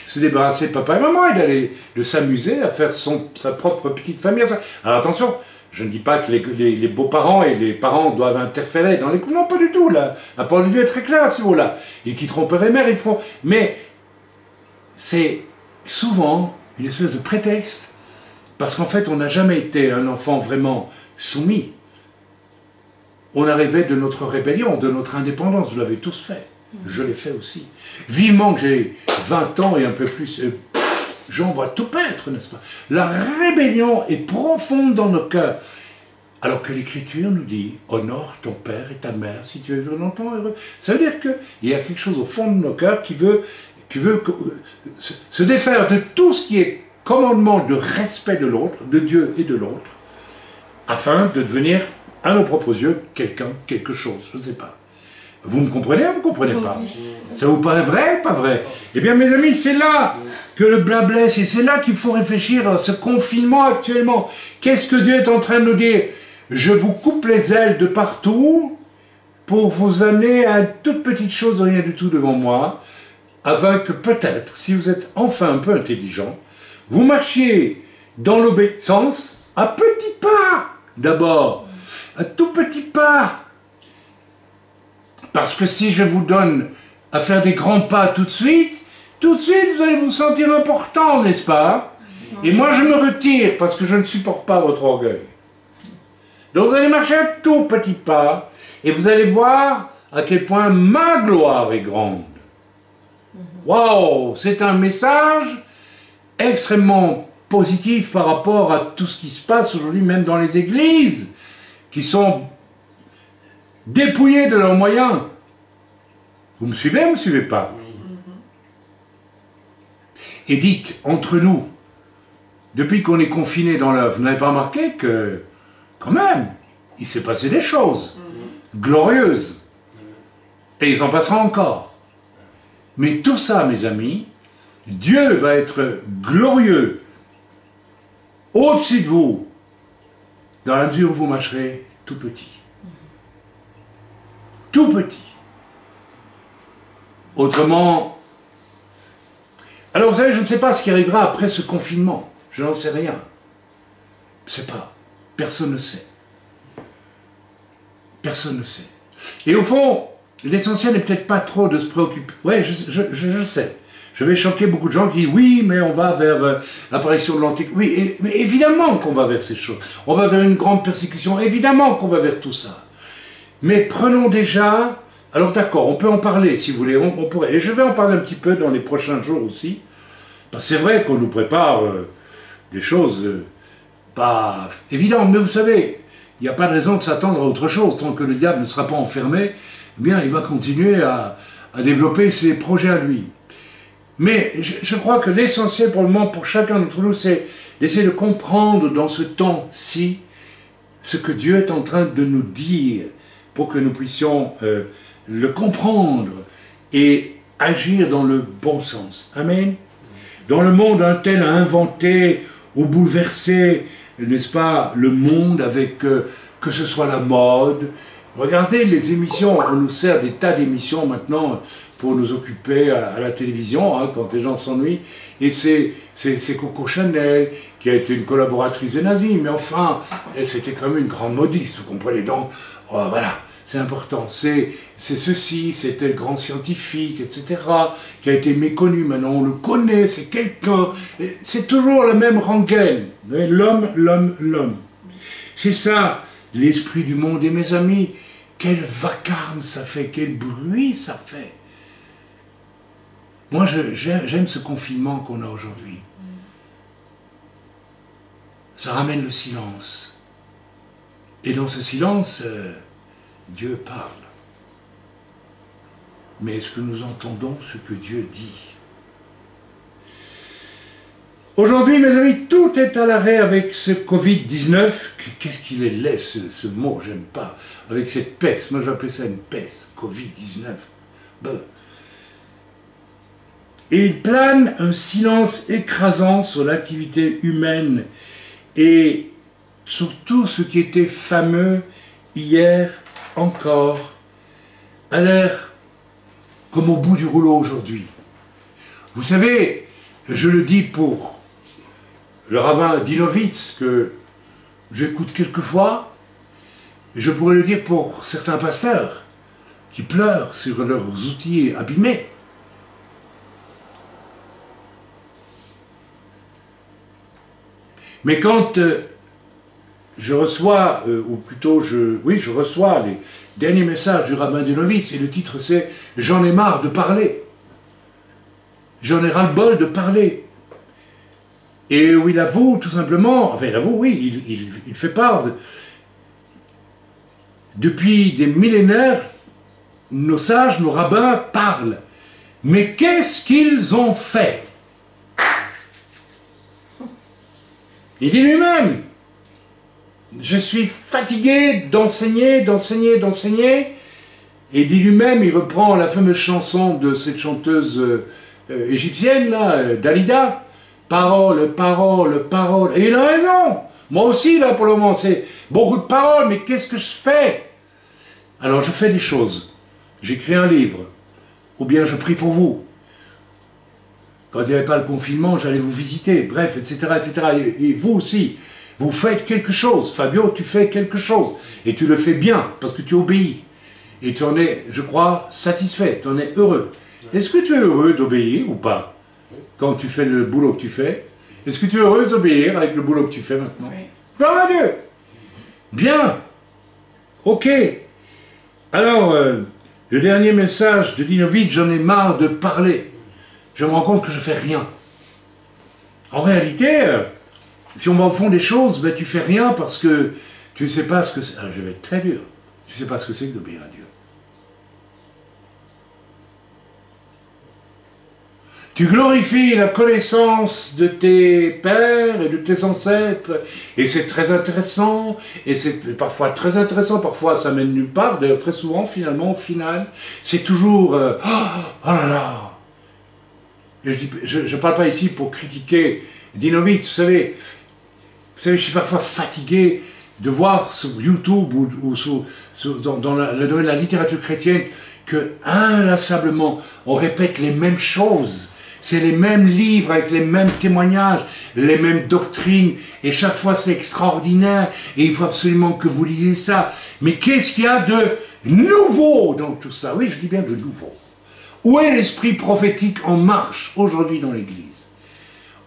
se débarrasser de papa et maman et de s'amuser à faire sa propre petite famille. Alors attention, je ne dis pas que les beaux-parents et les parents doivent interférer dans les coups. Non, pas du tout. La parole de Dieu est très claire à ce niveau-là. Ils quitteront père et mère, ils feront... Mais c'est souvent une espèce de prétexte, parce qu'en fait, on n'a jamais été un enfant vraiment soumis. On arrivait de notre rébellion, de notre indépendance. Vous l'avez tous fait. Je l'ai fait aussi. Vivement que j'ai 20 ans et un peu plus, j'en vois tout paître, n'est-ce pas? La rébellion est profonde dans nos cœurs. Alors que l'Écriture nous dit, honore ton père et ta mère si tu veux vivre longtemps heureux. Ça veut dire qu'il y a quelque chose au fond de nos cœurs qui veut se défaire de tout ce qui est commandement de respect de l'autre, de Dieu et de l'autre, afin de devenir, à nos propres yeux, quelqu'un, quelque chose, je ne sais pas. Vous me comprenez ou vous ne comprenez pas? Ça vous paraît vrai ou pas vrai? Eh bien, mes amis, c'est là que le bas blesse, et c'est là qu'il faut réfléchir à ce confinement actuellement. Qu'est-ce que Dieu est en train de nous dire? Je vous coupe les ailes de partout pour vous amener à une toute petite chose, rien du tout devant moi, afin que peut-être, si vous êtes enfin un peu intelligent, vous marchiez dans l'obéissance à petits pas, d'abord, à tout petit pas. Parce que si je vous donne à faire des grands pas tout de suite, vous allez vous sentir important, n'est-ce pas? Et moi, je me retire parce que je ne supporte pas votre orgueil. Donc, vous allez marcher un tout petit pas et vous allez voir à quel point ma gloire est grande. Waouh! C'est un message extrêmement positif par rapport à tout ce qui se passe aujourd'hui, même dans les églises, qui sont dépouillées de leurs moyens. Vous me suivez ou vous ne me suivez pas? Et dites, entre nous, depuis qu'on est confinés dans l'œuvre, vous n'avez pas remarqué que, quand même, il s'est passé des choses glorieuses. Et il s'en passera encore. Mais tout ça, mes amis, Dieu va être glorieux au-dessus de vous, dans la mesure où vous marcherez tout petit. Tout petit. Autrement, alors vous savez, je ne sais pas ce qui arrivera après ce confinement. Je n'en sais rien. Je ne sais pas. Personne ne sait. Personne ne sait. Et au fond, l'essentiel n'est peut-être pas trop de se préoccuper. Ouais, je sais. Je vais choquer beaucoup de gens qui disent, oui, mais on va vers l'apparition de l'Antichrist. Oui, mais évidemment qu'on va vers ces choses. On va vers une grande persécution. Évidemment qu'on va vers tout ça. Mais prenons déjà... Alors d'accord, on peut en parler si vous voulez. On pourrait. Et je vais en parler un petit peu dans les prochains jours aussi. Parce que c'est vrai qu'on nous prépare des choses pas évidentes. Mais vous savez, il n'y a pas de raison de s'attendre à autre chose. Tant que le diable ne sera pas enfermé, eh bien, il va continuer à développer ses projets à lui. Mais je crois que l'essentiel pour le moment, pour chacun d'entre nous, c'est d'essayer de comprendre dans ce temps-ci ce que Dieu est en train de nous dire pour que nous puissions le comprendre et agir dans le bon sens. Amen. Dans le monde, un tel a inventé ou bouleversé, n'est-ce pas, le monde avec que ce soit la mode. Regardez les émissions, on nous sert des tas d'émissions maintenant pour nous occuper à la télévision, hein, quand les gens s'ennuient. Et c'est Coco Chanel, qui a été une collaboratrice des nazis, mais enfin, c'était quand même une grande modiste, vous comprenez donc, oh, voilà, c'est important, c'est ceci, c'est tel grand scientifique, etc., qui a été méconnu, maintenant on le connaît, c'est quelqu'un, c'est toujours la même rengaine, l'homme, l'homme, l'homme. C'est ça, l'esprit du monde, et mes amis, quel vacarme ça fait, quel bruit ça fait. Moi, j'aime ce confinement qu'on a aujourd'hui. Ça ramène le silence. Et dans ce silence, Dieu parle. Mais est-ce que nous entendons ce que Dieu dit? Aujourd'hui, mes amis, tout est à l'arrêt avec ce Covid-19. Qu'est-ce qu'il est laid, ce mot, j'aime pas. Avec cette peste, moi j'appelle ça une peste, Covid-19. Ben. Et il plane un silence écrasant sur l'activité humaine et sur tout ce qui était fameux hier encore, a l'air comme au bout du rouleau aujourd'hui. Vous savez, je le dis pour le rabbin Dinovitz, que j'écoute quelquefois, et je pourrais le dire pour certains pasteurs qui pleurent sur leurs outils abîmés. Mais quand je reçois, ou plutôt je reçois les derniers messages du rabbin Dinovitz, et le titre c'est « J'en ai marre de parler ». J'en ai ras-le-bol de parler. Et où il avoue tout simplement, enfin il avoue, oui, il fait part depuis des millénaires, nos sages, nos rabbins parlent. Mais qu'est-ce qu'ils ont fait? Il dit lui-même, je suis fatigué d'enseigner, d'enseigner, d'enseigner. Et il dit lui-même, il reprend la fameuse chanson de cette chanteuse égyptienne, là, Dalida. Parole, parole, parole. Et il a raison. Moi aussi, là, pour le moment, c'est beaucoup de paroles, mais qu'est-ce que je fais? Alors, je fais des choses. J'écris un livre. Ou bien je prie pour vous. Quand il n'y avait pas le confinement, j'allais vous visiter. Bref, etc., etc. Et vous aussi, vous faites quelque chose. Fabio, tu fais quelque chose. Et tu le fais bien, parce que tu obéis. Et tu en es, je crois, satisfait. Tu en es heureux. Est-ce que tu es heureux d'obéir ou pas? Quand tu fais le boulot que tu fais, est-ce que tu es heureuse d'obéir avec le boulot que tu fais maintenant? Oui. Gloire à Dieu. Bien. Ok. Alors, le dernier message de Dinovitz, j'en ai marre de parler. Je me rends compte que je ne fais rien. En réalité, si on va au fond des choses, ben, tu ne fais rien parce que tu ne sais pas ce que c'est. Alors, je vais être très dur. Tu ne sais pas ce que c'est que d'obéir à Dieu. Tu glorifies la connaissance de tes pères et de tes ancêtres, et c'est très intéressant, et c'est parfois très intéressant, parfois ça mène nulle part, d'ailleurs très souvent, finalement, au final, c'est toujours oh là là. Et je ne parle pas ici pour critiquer Dinovitz, vous savez, je suis parfois fatigué de voir sur YouTube ou dans le domaine de la littérature chrétienne que inlassablement on répète les mêmes choses. C'est les mêmes livres avec les mêmes témoignages, les mêmes doctrines, et chaque fois c'est extraordinaire, et il faut absolument que vous lisiez ça. Mais qu'est-ce qu'il y a de nouveau dans tout ça? Oui, je dis bien de nouveau. Où est l'esprit prophétique en marche aujourd'hui dans l'Église?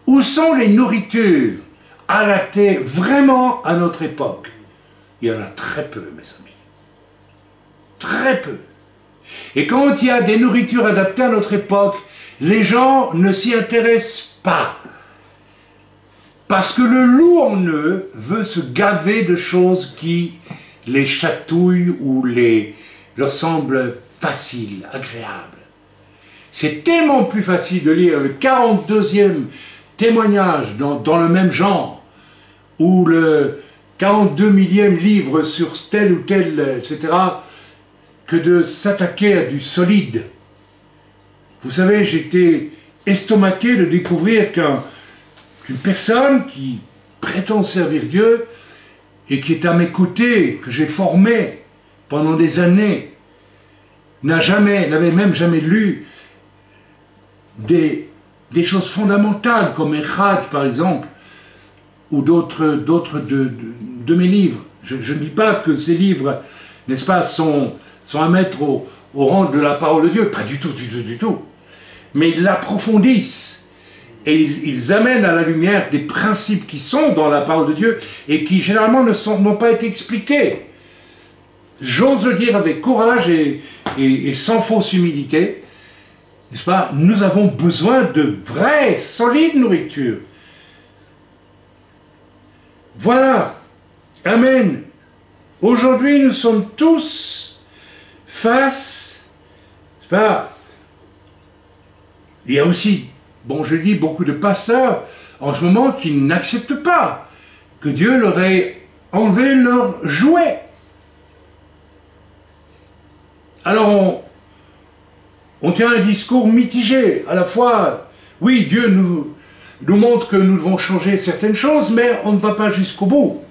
Où sont les nourritures adaptées vraiment à notre époque? Il y en a très peu, mes amis. Très peu. Et quand il y a des nourritures adaptées à notre époque, les gens ne s'y intéressent pas. Parce que le loup en eux veut se gaver de choses qui les chatouillent ou leur semblent faciles, agréables. C'est tellement plus facile de lire le 42e témoignage dans le même genre, ou le 42 millième livre sur tel ou tel, etc., que de s'attaquer à du solide. Vous savez, j'étais estomaqué de découvrir qu'une personne qui prétend servir Dieu et qui est à mes côtés, que j'ai formé pendant des années, n'avait même jamais lu des choses fondamentales comme Echad par exemple, ou d'autres de mes livres. Je ne dis pas que ces livres, n'est-ce pas, sont à mettre au rang de la parole de Dieu, pas du tout, du tout. Mais ils l'approfondissent et ils amènent à la lumière des principes qui sont dans la parole de Dieu et qui généralement n'ont pas été expliqués. J'ose le dire avec courage et sans fausse humilité, n'est-ce pas? Nous avons besoin de vraie, solide nourriture. Voilà. Amen. Aujourd'hui, nous sommes tous face, n'est-ce pas? Il y a aussi, bon, je dis, beaucoup de pasteurs en ce moment qui n'acceptent pas que Dieu leur ait enlevé leurs jouets. Alors, on tient un discours mitigé. À la fois, oui, Dieu nous montre que nous devons changer certaines choses, mais on ne va pas jusqu'au bout.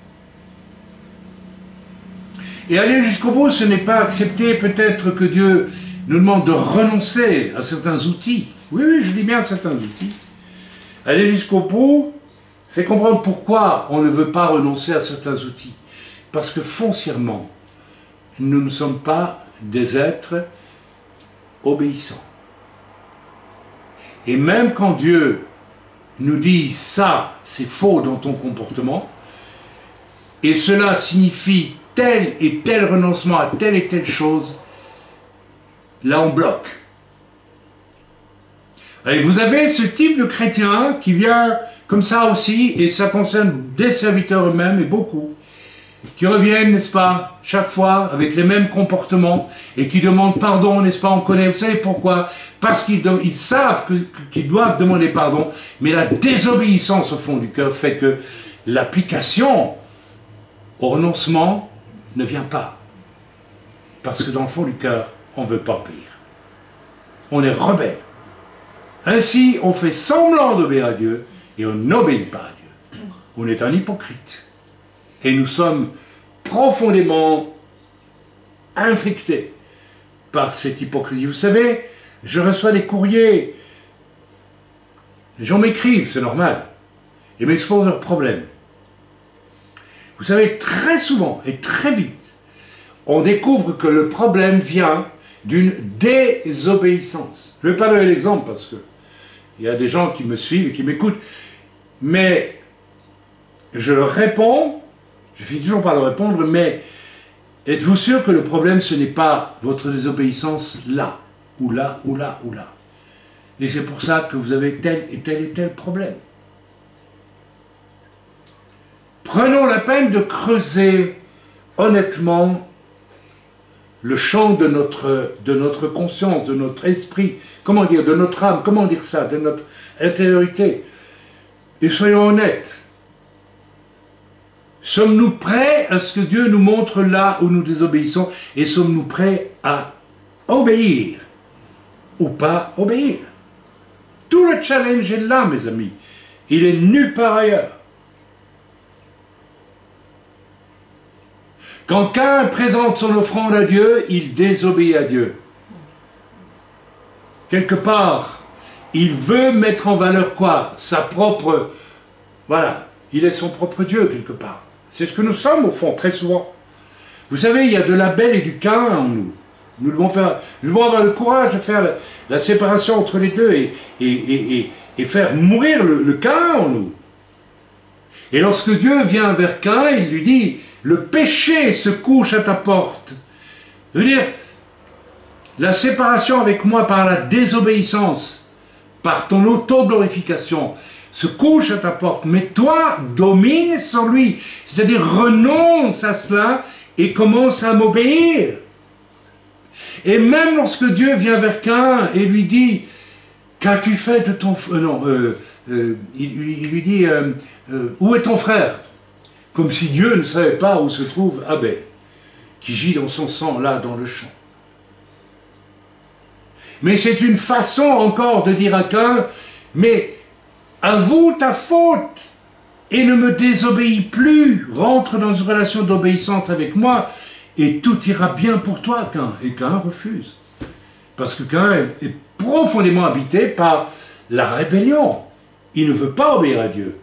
Et aller jusqu'au bout, ce n'est pas accepter peut-être que Dieu nous demande de renoncer à certains outils. Oui, oui, je dis bien certains outils. Aller jusqu'au bout, c'est comprendre pourquoi on ne veut pas renoncer à certains outils. Parce que foncièrement, nous ne sommes pas des êtres obéissants. Et même quand Dieu nous dit ça, c'est faux dans ton comportement, et cela signifie tel et tel renoncement à telle et telle chose, là on bloque. Et vous avez ce type de chrétien qui vient comme ça aussi, et ça concerne des serviteurs eux-mêmes, et beaucoup, qui reviennent, n'est-ce pas, chaque fois avec les mêmes comportements, et qui demandent pardon, n'est-ce pas, on connaît, vous savez pourquoi? Parce qu'ils savent qu'ils doivent demander pardon, mais la désobéissance au fond du cœur fait que l'application au renoncement ne vient pas. Parce que dans le fond du cœur, on ne veut pas obéir. On est rebelle. Ainsi, on fait semblant d'obéir à Dieu, et on n'obéit pas à Dieu. On est un hypocrite. Et nous sommes profondément infectés par cette hypocrisie. Vous savez, je reçois des courriers, les gens m'écrivent, c'est normal, et m'exposent leurs problèmes. Vous savez, très souvent et très vite, on découvre que le problème vient d'une désobéissance. Je ne vais pas donner l'exemple parce que il y a des gens qui me suivent et qui m'écoutent, mais je leur réponds, je finis toujours par leur répondre, mais êtes-vous sûr que le problème, ce n'est pas votre désobéissance là, ou là, ou là, ou là? Et c'est pour ça que vous avez tel et tel et tel problème. Prenons la peine de creuser honnêtement le champ de notre conscience, de notre esprit, comment dire, de notre âme, comment dire ça, de notre intériorité. Et soyons honnêtes. Sommes-nous prêts à ce que Dieu nous montre là où nous désobéissons, et sommes-nous prêts à obéir ou pas obéir? Tout le challenge est là, mes amis. Il est nulle part ailleurs. Quand Caïn présente son offrande à Dieu, il désobéit à Dieu. Quelque part, il veut mettre en valeur quoi? Sa propre... Voilà, il est son propre Dieu quelque part. C'est ce que nous sommes au fond, très souvent. Vous savez, il y a de l'Abel et du Caïn en nous. Nous devons avoir le courage de faire la séparation entre les deux et faire mourir le Caïn en nous. Et lorsque Dieu vient vers Caïn, il lui dit... Le péché se couche à ta porte. Je veux dire, la séparation avec moi par la désobéissance, par ton auto-glorification, se couche à ta porte, mais toi, domine sur lui. C'est-à-dire, renonce à cela et commence à m'obéir. Et même lorsque Dieu vient vers Caïn et lui dit, qu'as-tu fait de ton frère? Il lui dit, où est ton frère? Comme si Dieu ne savait pas où se trouve Abel, qui gît dans son sang, là, dans le champ. Mais c'est une façon encore de dire à Caïn, mais avoue ta faute et ne me désobéis plus, rentre dans une relation d'obéissance avec moi et tout ira bien pour toi, Caïn. Et Caïn refuse. Parce que Caïn est profondément habité par la rébellion. Il ne veut pas obéir à Dieu.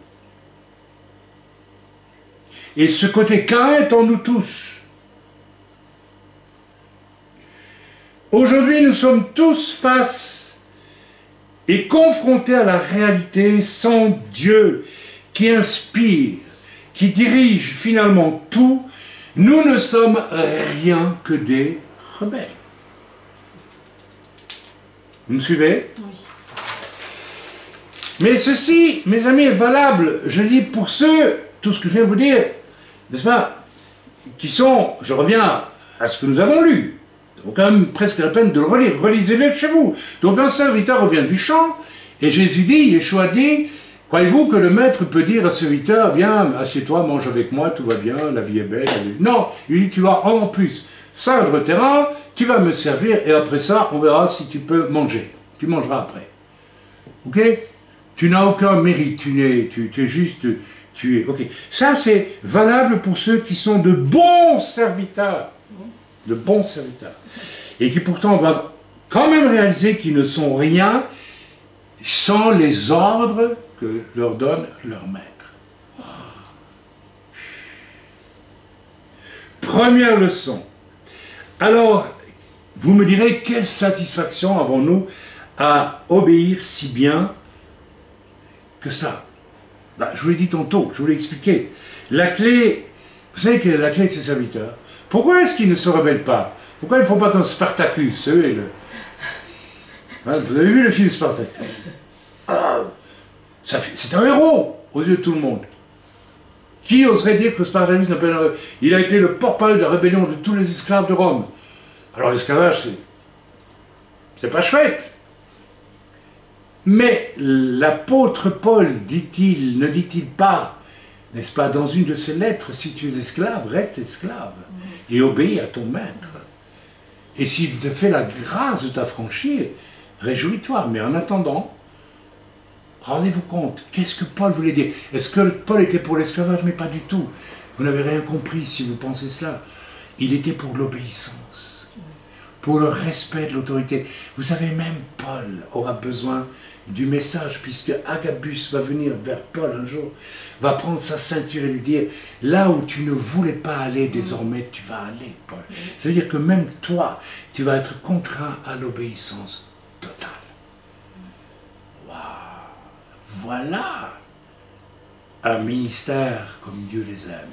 Et ce côté Caïn est en nous tous. Aujourd'hui, nous sommes tous face et confrontés à la réalité sans Dieu qui inspire, qui dirige finalement tout. Nous ne sommes rien que des rebelles. Vous me suivez? Oui. Mais ceci, mes amis, est valable, je dis pour ceux, tout ce que je viens de vous dire, n'est-ce pas, qui sont, je reviens à ce que nous avons lu, donc quand même presque la peine de le relire, relisez-le chez vous. Donc un serviteur revient du champ, et Jésus dit, Yeshua dit, croyez-vous que le maître peut dire à ce serviteur, viens, assieds-toi, mange avec moi, tout va bien, la vie est belle. Non, il dit, tu vas en plus ceindre le terrain, tu vas me servir, et après ça, on verra si tu peux manger. Tu mangeras après. Ok? Tu n'as aucun mérite, tu es juste, ok. Ça, c'est valable pour ceux qui sont de bons serviteurs. De bons serviteurs. Et qui pourtant doivent quand même réaliser qu'ils ne sont rien sans les ordres que leur donne leur maître. Première leçon. Alors, vous me direz, quelle satisfaction avons-nous à obéir si bien que cela? Ben, je vous l'ai dit tantôt, je vous l'ai expliqué. La clé, vous savez quelle est la clé de ces serviteurs? Pourquoi est-ce qu'ils ne se rebellent pas? Pourquoi ils ne font pas comme Spartacus? Hein, vous avez vu le film Spartacus? C'est un héros aux yeux de tout le monde. Qui oserait dire que Spartacus n'a pas... Il a été le porte-parole de la rébellion de tous les esclaves de Rome. Alors l'esclavage, c'est pas chouette. Mais l'apôtre Paul, dit-il, ne dit-il pas, n'est-ce pas, dans une de ses lettres, si tu es esclave, reste esclave et obéis à ton maître. Et s'il te fait la grâce de t'affranchir, réjouis-toi. Mais en attendant, rendez-vous compte, qu'est-ce que Paul voulait dire? Est-ce que Paul était pour l'esclavage? Mais pas du tout. Vous n'avez rien compris si vous pensez cela. Il était pour l'obéissance, pour le respect de l'autorité. Vous savez, même Paul aura besoin du message, puisque Agabus va venir vers Paul un jour, va prendre sa ceinture et lui dire, là où tu ne voulais pas aller, désormais tu vas aller, Paul. Ça veut dire que même toi, tu vas être contraint à l'obéissance totale. Waouh! Voilà un ministère comme Dieu les aime.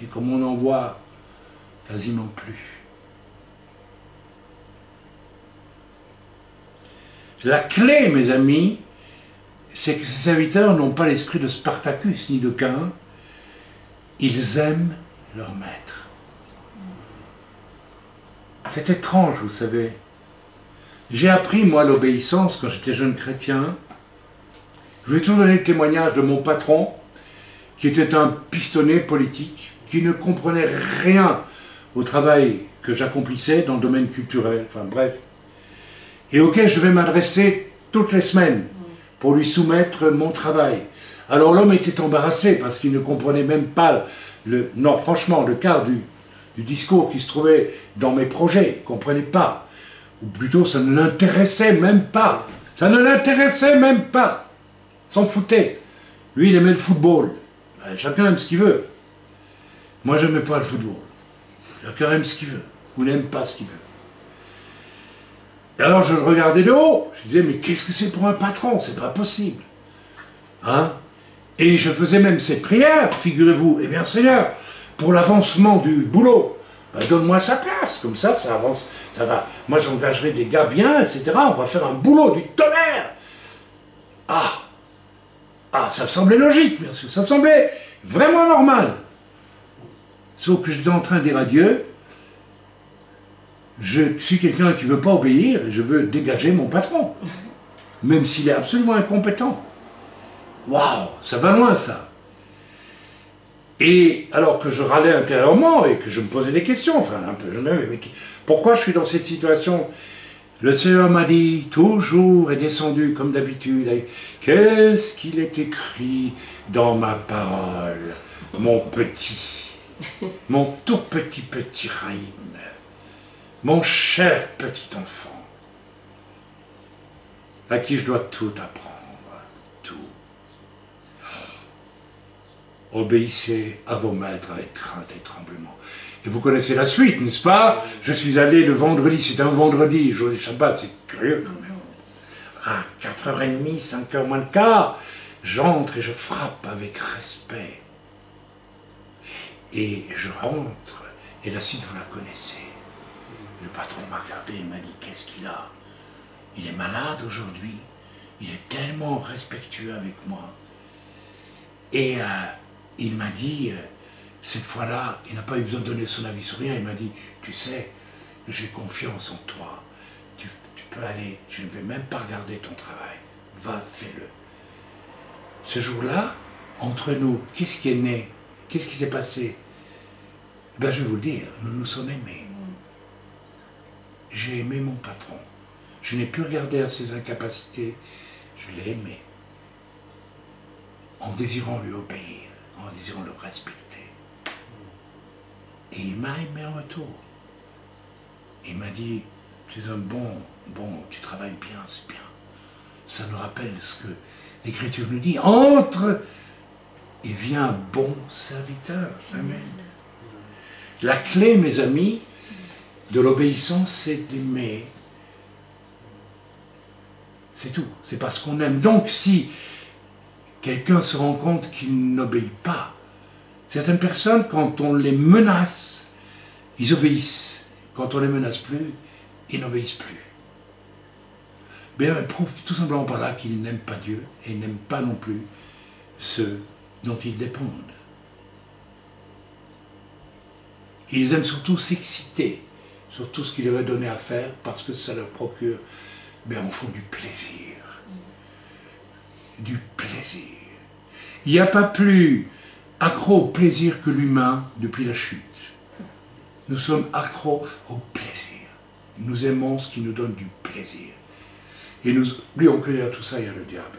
Et comme on en voit quasiment plus. La clé, mes amis, c'est que ces serviteurs n'ont pas l'esprit de Spartacus ni de Caïn. Ils aiment leur maître. C'est étrange, vous savez. J'ai appris, moi, l'obéissance quand j'étais jeune chrétien. Je vais toujours donner le témoignage de mon patron, qui était un pistonné politique, qui ne comprenait rien au travail que j'accomplissais dans le domaine culturel, enfin bref, et auquel je devais m'adresser toutes les semaines pour lui soumettre mon travail. Alors l'homme était embarrassé parce qu'il ne comprenait même pas, non franchement, le quart du discours qui se trouvait dans mes projets, il ne comprenait pas. Ou plutôt, ça ne l'intéressait même pas. Ça ne l'intéressait même pas. S'en foutait. Lui, il aimait le football. Chacun aime ce qu'il veut. Moi, je n'aimais pas le football. Chacun aime ce qu'il veut. Ou n'aime pas ce qu'il veut. Et alors, je le regardais de haut. Je disais, mais qu'est-ce que c'est pour un patron? C'est pas possible. Hein? Et je faisais même ces prières, figurez-vous. Eh bien, Seigneur, pour l'avancement du boulot, ben, donne-moi sa place. Comme ça, ça avance. Ça va. Moi, j'engagerai des gars bien, etc. On va faire un boulot du tonnerre. Ah, ça semblait logique, bien sûr, ça semblait vraiment normal. Sauf que j'étais en train de dire à Dieu, je suis quelqu'un qui ne veut pas obéir, je veux dégager mon patron, même s'il est absolument incompétent. Waouh, ça va loin ça. Et alors que je râlais intérieurement et que je me posais des questions, enfin un peu, mais pourquoi je suis dans cette situation? Le Seigneur m'a dit, toujours est descendu comme d'habitude, qu'est-ce qu'il est écrit dans ma parole, mon petit, mon tout petit Raïm, mon cher petit enfant, à qui je dois tout apprendre, tout. Obéissez à vos maîtres avec crainte et tremblement. Et vous connaissez la suite, n'est-ce pas? Je suis allé le vendredi, c'est un vendredi, jour du Shabbat, c'est curieux quand même. À 4h30, 5h moins le quart, j'entre et je frappe avec respect. Et je rentre, et la suite vous la connaissez. Le patron m'a regardé et m'a dit, qu'est-ce qu'il a? Il est malade aujourd'hui, il est tellement respectueux avec moi. Et il m'a dit, cette fois-là, il n'a pas eu besoin de donner son avis sur rien, il m'a dit, tu sais, j'ai confiance en toi, tu peux aller, je ne vais même pas regarder ton travail, va, fais-le. Ce jour-là, entre nous, qu'est-ce qui est né? Qu'est-ce qui s'est passé? Ben, je vais vous le dire, nous nous sommes aimés. J'ai aimé mon patron. Je n'ai plus regardé à ses incapacités, je l'ai aimé. En désirant lui obéir, en désirant le respecter. Et il m'a aimé en retour. Il m'a dit, tu es un bon, tu travailles bien, c'est bien. Ça nous rappelle ce que l'Écriture nous dit, entre et viens un bon serviteur. Amen. La clé, mes amis, de l'obéissance, c'est d'aimer. C'est tout. C'est parce qu'on aime. Donc, si quelqu'un se rend compte qu'il n'obéit pas, certaines personnes, quand on les menace, ils obéissent. Quand on les menace plus, ils n'obéissent plus. Bien, ils prouvent tout simplement par là qu'ils n'aiment pas Dieu et n'aiment pas non plus ceux dont ils dépendent. Ils aiment surtout s'exciter sur tout ce qu'il leur est donné à faire parce que ça leur procure, bien, au fond, du plaisir. Du plaisir. Il n'y a pas plus accro au plaisir que l'humain depuis la chute. Nous sommes accros au plaisir. Nous aimons ce qui nous donne du plaisir. Et nous oublions que derrière tout ça, il y a le diable.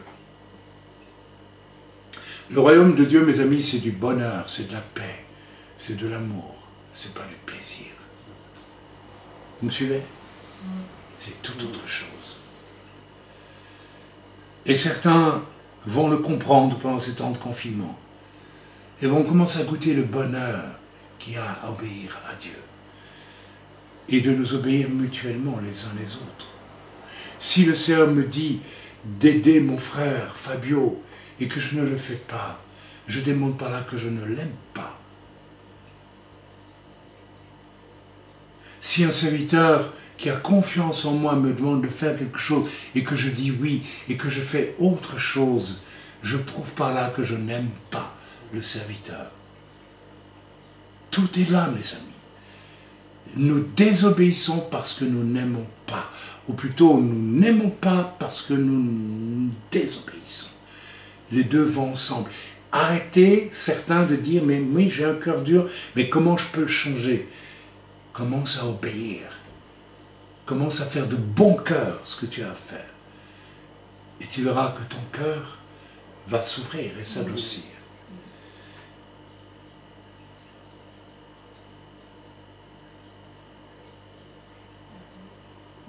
Le royaume de Dieu, mes amis, c'est du bonheur, c'est de la paix, c'est de l'amour, c'est pas du plaisir. Vous me suivez? C'est tout autre chose. Et certains vont le comprendre pendant ces temps de confinement et vont commencer à goûter le bonheur qu'il y a à obéir à Dieu et de nous obéir mutuellement les uns les autres. Si le Seigneur me dit d'aider mon frère Fabio et que je ne le fais pas, je ne démontre pas là que je ne l'aime pas. Si un serviteur qui a confiance en moi me demande de faire quelque chose et que je dis oui et que je fais autre chose, je prouve par là que je n'aime pas le serviteur. Tout est là, mes amis. Nous désobéissons parce que nous n'aimons pas. Ou plutôt, nous n'aimons pas parce que nous désobéissons. Les deux vont ensemble. Arrêtez, certains, de dire, mais oui, j'ai un cœur dur, mais comment je peux le changer? Commence à obéir. Commence à faire de bon cœur ce que tu as à faire. Et tu verras que ton cœur va s'ouvrir et s'adoucir.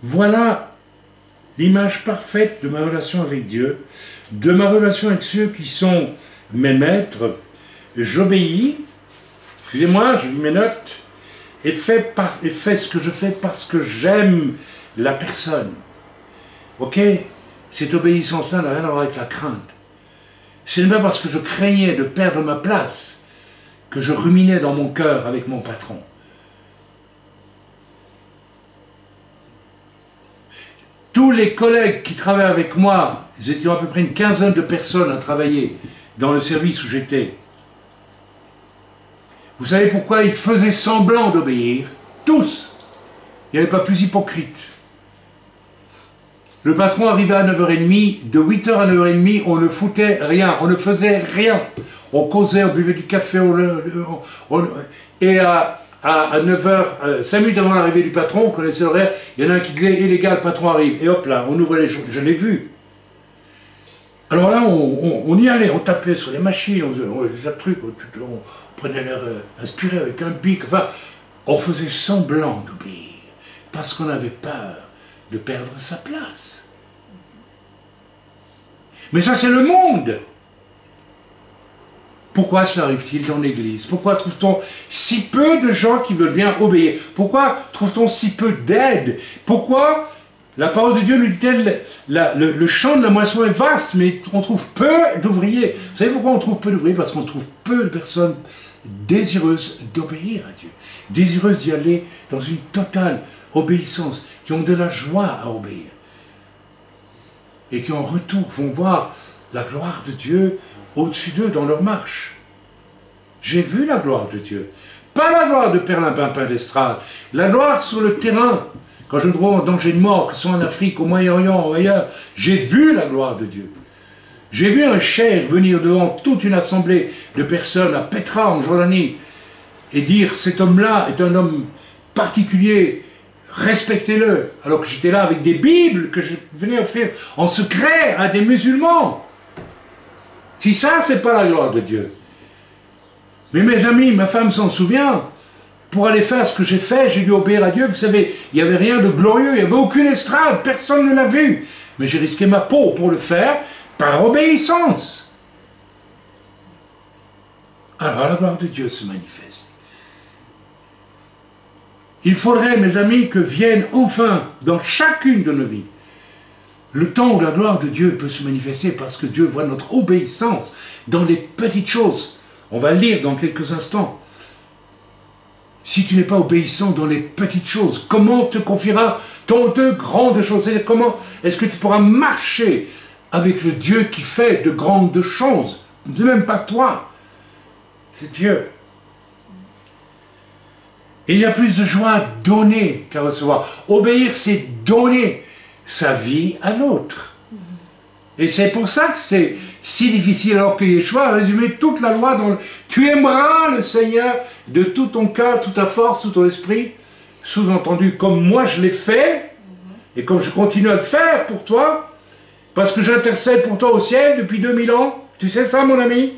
Voilà l'image parfaite de ma relation avec Dieu, de ma relation avec ceux qui sont mes maîtres. J'obéis, excusez-moi, je lis mes notes, et fais ce que je fais parce que j'aime la personne. Ok? Cette obéissance-là n'a rien à voir avec la crainte. Ce n'est pas parce que je craignais de perdre ma place que je ruminais dans mon cœur avec mon patron. Tous les collègues qui travaillaient avec moi, ils étaient à peu près une quinzaine de personnes à travailler dans le service où j'étais. Vous savez pourquoi ils faisaient semblant d'obéir? Tous. Il n'y avait pas plus hypocrite. Le patron arrivait à 9h30, de 8h à 9h30, on ne foutait rien, on ne faisait rien. On causait, on buvait du café, et à 9h, 5 minutes avant l'arrivée du patron, on connaissait l'horaire, il y en a un qui disait, les gars, le patron arrive. Et hop là, on ouvrait les journaux, je l'ai vu. Alors là, on y allait, on tapait sur les machines, on faisait des trucs, on prenait l'air inspiré avec un bic, enfin, on faisait semblant d'obéir, parce qu'on avait peur de perdre sa place. Mais ça, c'est le monde. Pourquoi cela arrive-t-il dans l'Église? Pourquoi trouve-t-on si peu de gens qui veulent bien obéir? Pourquoi trouve-t-on si peu d'aide? Pourquoi la parole de Dieu nous dit-elle, le champ de la moisson est vaste, mais on trouve peu d'ouvriers. Vous savez pourquoi on trouve peu d'ouvriers? Parce qu'on trouve peu de personnes désireuses d'obéir à Dieu, désireuses d'y aller dans une totale obéissance, qui ont de la joie à obéir, et qui en retour vont voir la gloire de Dieu au-dessus d'eux dans leur marche. J'ai vu la gloire de Dieu. Pas la gloire de Perlimpinpin d'Estrade, la gloire sur le terrain. Quand je me trouve en danger de mort, que ce soit en Afrique, au Moyen-Orient ou ailleurs, j'ai vu la gloire de Dieu. J'ai vu un cheikh venir devant toute une assemblée de personnes à Petra en Jordanie et dire cet homme-là est un homme particulier, respectez-le. Alors que j'étais là avec des Bibles que je venais offrir en secret à des musulmans. Si ça, c'est pas la gloire de Dieu. Mais mes amis, ma femme s'en souvient, pour aller faire ce que j'ai fait, j'ai dû obéir à Dieu. Vous savez, il n'y avait rien de glorieux, il n'y avait aucune estrade, personne ne l'a vu. Mais j'ai risqué ma peau pour le faire par obéissance. Alors la gloire de Dieu se manifeste. Il faudrait, mes amis, que vienne enfin, dans chacune de nos vies, le temps où la gloire de Dieu peut se manifester parce que Dieu voit notre obéissance dans les petites choses. On va le lire dans quelques instants. Si tu n'es pas obéissant dans les petites choses, comment te confiera-t-on de grandes choses? C'est-à-dire, comment est-ce que tu pourras marcher avec le Dieu qui fait de grandes choses? Ce n'est même pas toi, c'est Dieu. Et il y a plus de joie à donner qu'à recevoir. Obéir, c'est donner sa vie à l'autre. Et c'est pour ça que c'est si difficile, alors que Yeshua a résumé toute la loi dans tu aimeras le Seigneur de tout ton cœur, toute ta force, tout ton esprit, sous-entendu, comme moi je l'ai fait, et comme je continue à le faire pour toi, parce que j'intercède pour toi au ciel depuis 2000 ans. Tu sais ça, mon ami?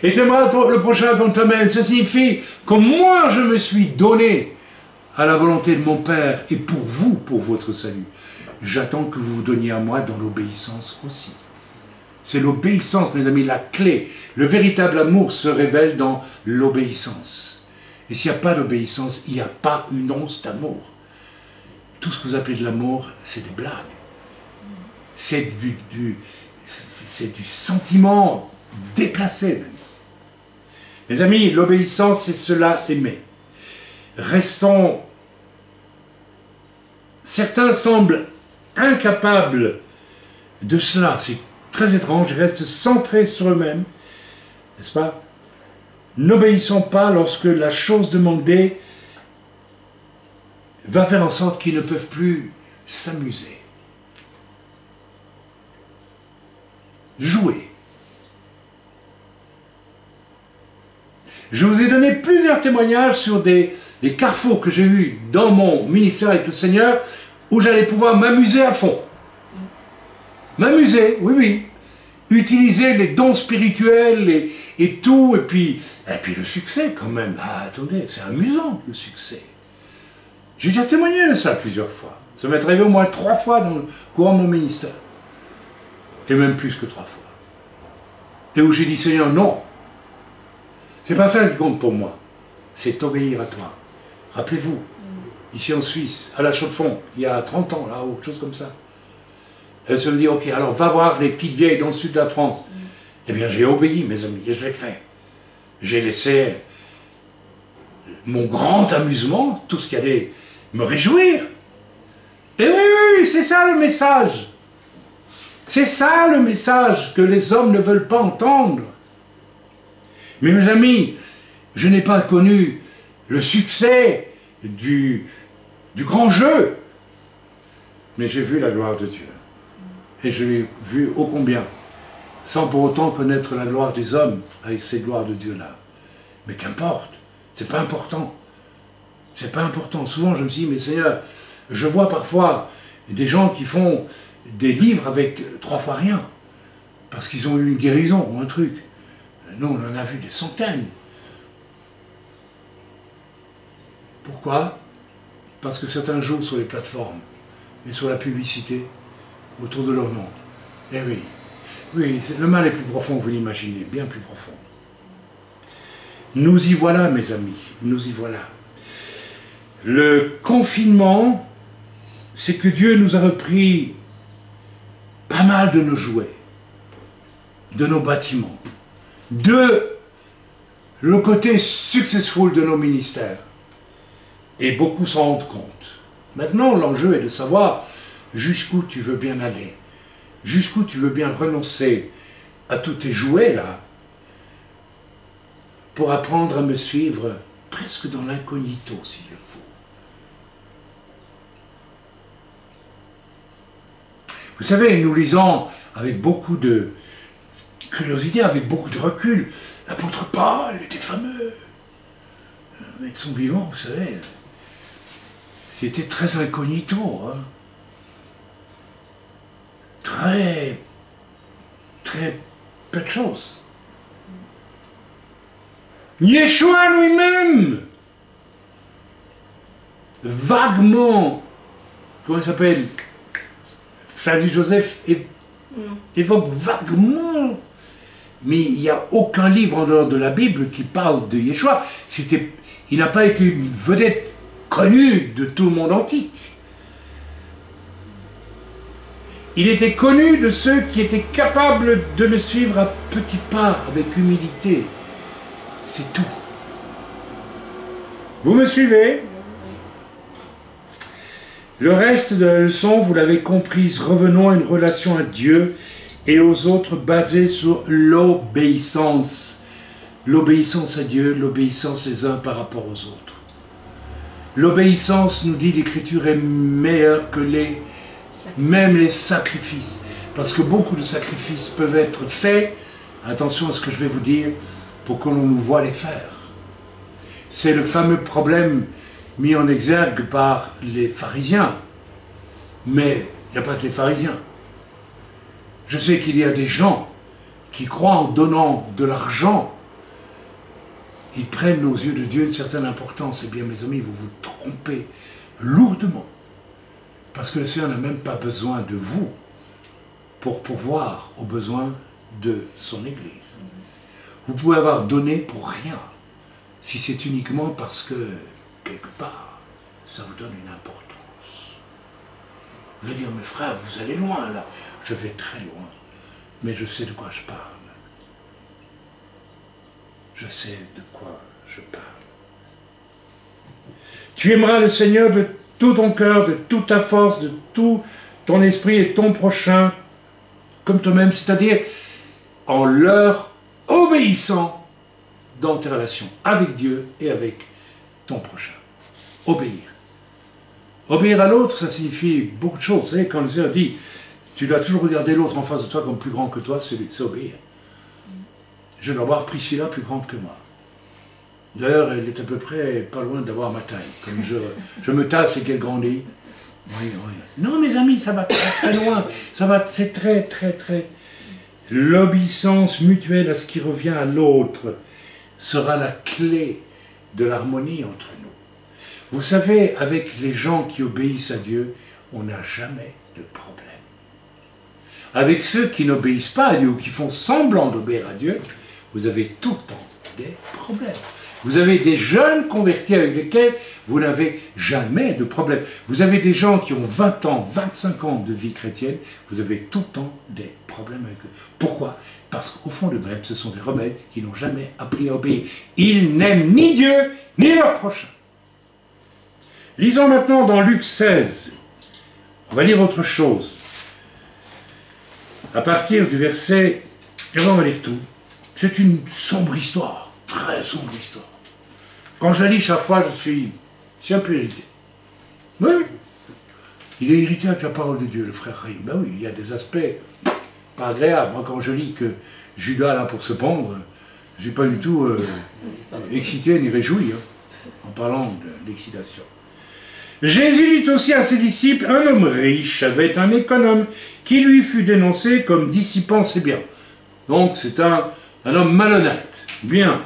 Et tu aimeras le prochain comme toi-même. Ça signifie que moi je me suis donné à la volonté de mon Père, et pour vous, pour votre salut. J'attends que vous vous donniez à moi dans l'obéissance aussi. C'est l'obéissance, mes amis, la clé. Le véritable amour se révèle dans l'obéissance. Et s'il n'y a pas d'obéissance, il n'y a pas une once d'amour. Tout ce que vous appelez de l'amour, c'est des blagues. C'est du sentiment déplacé, même. Mes amis, l'obéissance, c'est cela aimer. Restons... Certains semblent incapables de cela. C'est très étrange. Ils restent centrés sur eux-mêmes. N'est-ce pas? N'obéissons pas lorsque la chose demandée va faire en sorte qu'ils ne peuvent plus s'amuser. Jouer. Je vous ai donné plusieurs témoignages sur des carrefours que j'ai eus dans mon ministère avec le Seigneur, où j'allais pouvoir m'amuser à fond. M'amuser, oui, oui. Utiliser les dons spirituels et tout, et puis le succès quand même. Ah, attendez, c'est amusant le succès. J'ai déjà témoigné de ça plusieurs fois. Ça m'est arrivé au moins 3 fois dans le courant de mon ministère. Et même plus que 3 fois. Et où j'ai dit, Seigneur, non. C'est pas ça qui compte pour moi. C'est obéir à toi. Rappelez-vous, ici en Suisse, à La Chaux-de-Fonds, il y a 30 ans, là, ou quelque chose comme ça. Elle se dit, ok, alors va voir les petites vieilles dans le sud de la France. Eh bien, j'ai obéi, mes amis, et je l'ai fait. J'ai laissé mon grand amusement, tout ce qui allait me réjouir. Et oui, oui, c'est ça le message. C'est ça le message que les hommes ne veulent pas entendre. Mais mes amis, je n'ai pas connu le succès du grand jeu, mais j'ai vu la gloire de Dieu. Et je l'ai vu ô combien, sans pour autant connaître la gloire des hommes avec ces gloires de Dieu-là. Mais qu'importe, c'est pas important. C'est pas important. Souvent je me dis, mais Seigneur, je vois parfois des gens qui font des livres avec 3 fois rien, parce qu'ils ont eu une guérison ou un truc. Nous, on en a vu des centaines. Pourquoi? Parce que certains jouent sur les plateformes et sur la publicité autour de leur nom. Eh oui, oui, le mal est plus profond que vous l'imaginez, bien plus profond. Nous y voilà, mes amis, nous y voilà. Le confinement, c'est que Dieu nous a repris pas mal de nos jouets, de nos bâtiments, de le côté successful de nos ministères. Et beaucoup s'en rendent compte. Maintenant, l'enjeu est de savoir jusqu'où tu veux bien aller, jusqu'où tu veux bien renoncer à tous tes jouets là, pour apprendre à me suivre presque dans l'incognito s'il le faut. Vous savez, nous lisons avec beaucoup de curiosité, avec beaucoup de recul, l'apôtre Paul était fameux. Mais de son vivant, vous savez, c'était très incognito, hein. Très peu de choses. Yeshua lui-même, vaguement, comment il s'appelle, Flavius Joseph évoque vaguement, mais il n'y a aucun livre en dehors de la Bible qui parle de Yeshua. Il n'a pas été une vedette connue de tout le monde antique. Il était connu de ceux qui étaient capables de le suivre à petits pas, avec humilité. C'est tout. Vous me suivez? Le reste de la leçon, vous l'avez comprise, revenons à une relation à Dieu et aux autres basée sur l'obéissance. L'obéissance à Dieu, l'obéissance les uns par rapport aux autres. L'obéissance, nous dit l'Écriture, est meilleure que même les sacrifices. Parce que beaucoup de sacrifices peuvent être faits, attention à ce que je vais vous dire, pour que l'on nous voie les faire. C'est le fameux problème mis en exergue par les pharisiens. Mais il n'y a pas que les pharisiens. Je sais qu'il y a des gens qui croient en donnant de l'argent, ils prennent aux yeux de Dieu une certaine importance. Eh bien, mes amis, vous vous trompez lourdement. Parce que le Seigneur n'a même pas besoin de vous pour pourvoir aux besoins de son Église. Vous pouvez avoir donné pour rien, si c'est uniquement parce que, quelque part, ça vous donne une importance. Vous allez dire, mes frères, vous allez loin là. Je vais très loin, mais je sais de quoi je parle. Je sais de quoi je parle. Tu aimeras le Seigneur de tout ton cœur, de toute ta force, de tout ton esprit et ton prochain comme toi-même, c'est-à-dire en leur obéissant dans tes relations avec Dieu et avec ton prochain. Obéir. Obéir à l'autre, ça signifie beaucoup de choses. Vous savez, quand le Seigneur dit, tu dois toujours regarder l'autre en face de toi comme plus grand que toi, c'est obéir. Je dois voir Priscilla plus grande que moi. D'ailleurs, elle est à peu près pas loin d'avoir ma taille. Comme je me tasse et qu'elle grandit. Oui, oui. Non, mes amis, ça va très loin. Ça va, c'est très. L'obéissance mutuelle à ce qui revient à l'autre sera la clé de l'harmonie entre nous. Vous savez, avec les gens qui obéissent à Dieu, on n'a jamais de problème. Avec ceux qui n'obéissent pas à Dieu ou qui font semblant d'obéir à Dieu, vous avez tout le temps des problèmes. Vous avez des jeunes convertis avec lesquels vous n'avez jamais de problème. Vous avez des gens qui ont 20 ans, 25 ans de vie chrétienne, vous avez tout le temps des problèmes avec eux. Pourquoi? Parce qu'au fond d'eux-mêmes, ce sont des rebelles qui n'ont jamais appris à obéir. Ils n'aiment ni Dieu, ni leur prochain. Lisons maintenant dans Luc 16. On va lire autre chose. À partir du verset... On va lire tout. C'est une sombre histoire. Très sombre histoire. Quand je la lis chaque fois, je suis un peu irrité. Oui. Il est irrité avec la parole de Dieu, le frère Raïm. Ben oui, il y a des aspects pas agréables. Moi, quand je lis que Judas là pour se pendre, je ne suis pas du tout excité ni réjoui, en parlant de l'excitation. Jésus dit aussi à ses disciples, un homme riche avait un économe qui lui fut dénoncé comme dissipant ses biens. Donc c'est un homme malhonnête. Bien.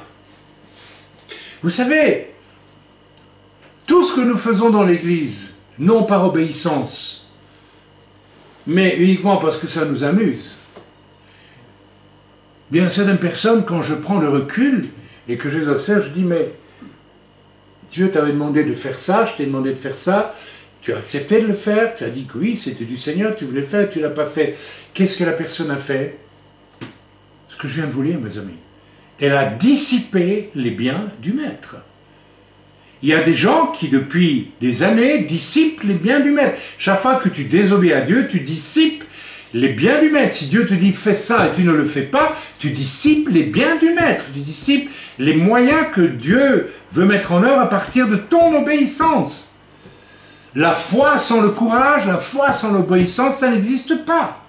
Vous savez, tout ce que nous faisons dans l'Église, non par obéissance, mais uniquement parce que ça nous amuse, bien certaines personnes, quand je prends le recul et que je les observe, je dis, mais Dieu t'avait demandé de faire ça, je t'ai demandé de faire ça, tu as accepté de le faire, tu as dit que oui, c'était du Seigneur, tu voulais le faire, tu ne l'as pas fait. Qu'est-ce que la personne a fait? Ce que je viens de vous lire, mes amis. Elle a dissipé les biens du maître. Il y a des gens qui, depuis des années, dissipent les biens du maître. Chaque fois que tu désobéis à Dieu, tu dissipes les biens du maître. Si Dieu te dit fais ça et tu ne le fais pas, tu dissipes les biens du maître. Tu dissipes les moyens que Dieu veut mettre en œuvre à partir de ton obéissance. La foi sans le courage, la foi sans l'obéissance, ça n'existe pas.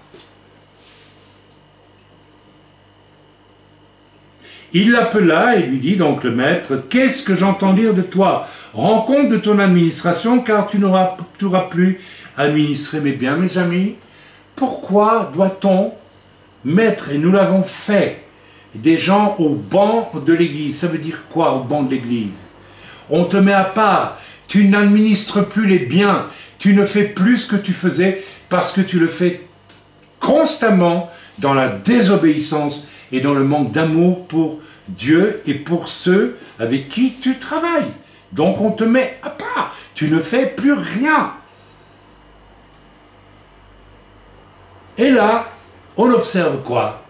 Il l'appela et lui dit donc le maître, « Qu'est-ce que j'entends dire de toi? Rends compte de ton administration, car tu n'auras plus à administrer mes biens. » Mes amis, pourquoi doit-on mettre, et nous l'avons fait, des gens au banc de l'Église? Ça veut dire quoi, au banc de l'Église? On te met à part, tu n'administres plus les biens, tu ne fais plus ce que tu faisais, parce que tu le fais constamment dans la désobéissance et dans le manque d'amour pour Dieu et pour ceux avec qui tu travailles. Donc on te met à part, tu ne fais plus rien. Et là, on observe quoi?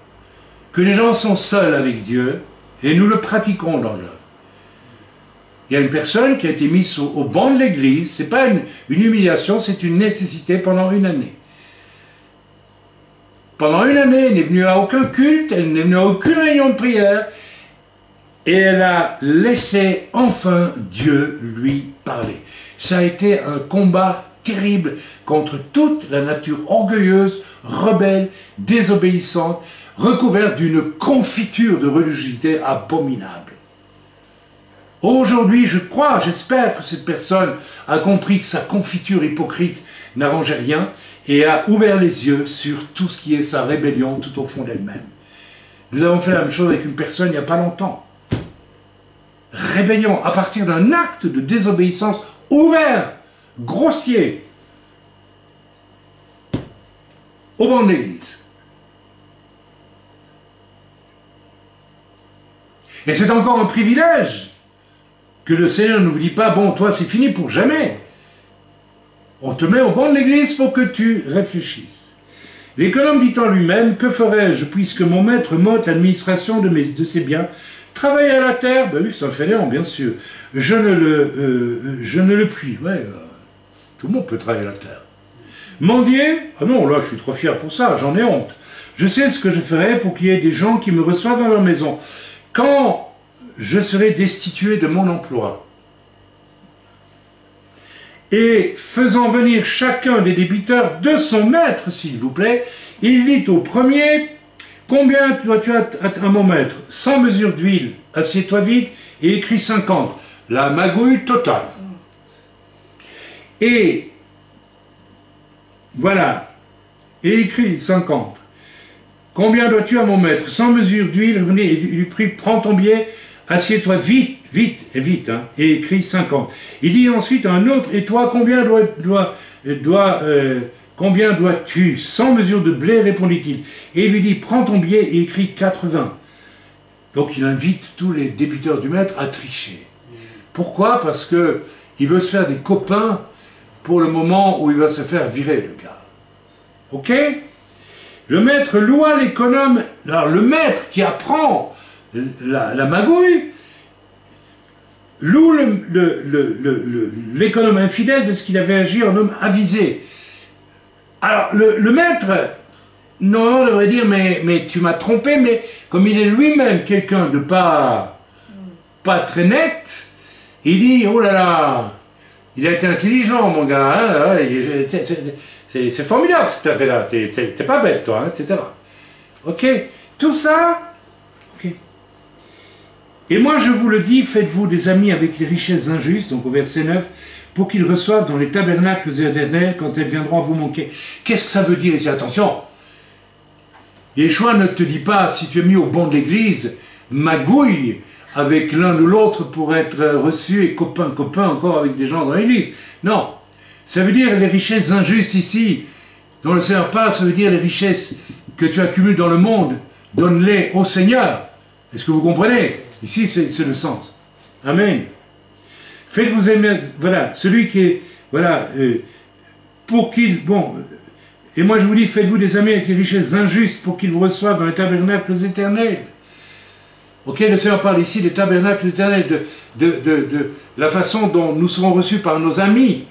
Que les gens sont seuls avec Dieu et nous le pratiquons dans l'œuvre. Il y a une personne qui a été mise au banc de l'Église, ce n'est pas une humiliation, c'est une nécessité pendant une année. Pendant une année, elle n'est venue à aucun culte, elle n'est venue à aucune réunion de prière, et elle a laissé enfin Dieu lui parler. Ça a été un combat terrible contre toute la nature orgueilleuse, rebelle, désobéissante, recouverte d'une confiture de religiosité abominable. Aujourd'hui, je crois, j'espère que cette personne a compris que sa confiture hypocrite n'arrangeait rien et a ouvert les yeux sur tout ce qui est sa rébellion tout au fond d'elle-même. Nous avons fait la même chose avec une personne il n'y a pas longtemps. Rébellion à partir d'un acte de désobéissance ouvert, grossier, au banc de l'Église. Et c'est encore un privilège que le Seigneur ne vous dit pas, bon, toi, c'est fini pour jamais. On te met au banc de l'Église pour que tu réfléchisses. L'économe dit en lui-même, que ferais-je puisque mon maître m'ôte l'administration de ses biens? Travailler à la terre, ben oui, c'est un fainéant, bien sûr. Je ne le puis. Ouais, tout le monde peut travailler à la terre. Mendier? Ah non, là, je suis trop fier pour ça, j'en ai honte. Je sais ce que je ferai pour qu'il y ait des gens qui me reçoivent dans leur maison. Quand je serai destitué de mon emploi, et faisant venir chacun des débiteurs de son maître, s'il vous plaît, il dit au premier, combien dois-tu à mon maître? 100 mesures d'huile, assieds-toi vite, et écris 50. La magouille totale. Et, voilà, et écris 50. Combien dois-tu à mon maître? 100 mesures d'huile, il lui prie, prends ton billet, assieds-toi vite, et écris 50. Il dit ensuite à un autre, et toi, combien combien dois-tu? 100 mesures de blé, répondit-il. Et il lui dit, prends ton billet et écris 80. Donc il invite tous les débiteurs du maître à tricher. Pourquoi? Parce qu'il veut se faire des copains pour le moment où il va se faire virer, le gars. Ok? Le maître loua l'économe. Alors le maître qui apprend la magouille loue l'économe infidèle de ce qu'il avait agi en homme avisé. Alors le maître, non, on devrait dire, mais tu m'as trompé, mais comme il est lui-même quelqu'un de pas très net, il dit, oh là là, il a été intelligent, mon gars, hein, c'est formidable ce que tu as fait là, t'es pas bête, toi, hein, etc. Ok, tout ça, ok. Et moi je vous le dis, faites-vous des amis avec les richesses injustes, donc au verset 9, pour qu'ils reçoivent dans les tabernacles éternels quand elles viendront à vous manquer. Qu'est-ce que ça veut dire ici? Attention, Yeshua ne te dit pas, si tu es mis au banc de l'église, magouille avec l'un ou l'autre pour être reçu et copain encore avec des gens dans l'église. Non, ça veut dire les richesses injustes ici, dont le Seigneur parle, ça veut dire les richesses que tu accumules dans le monde, donne-les au Seigneur. Est-ce que vous comprenez? Ici, c'est le sens. Amen. Faites-vous aimer, voilà, celui qui est, voilà, pour qu'il, bon, et moi je vous dis, faites-vous des amis avec les richesses injustes pour qu'ils vous reçoivent dans les tabernacles éternels. Ok, le Seigneur parle ici des tabernacles éternels, de la façon dont nous serons reçus par nos amis.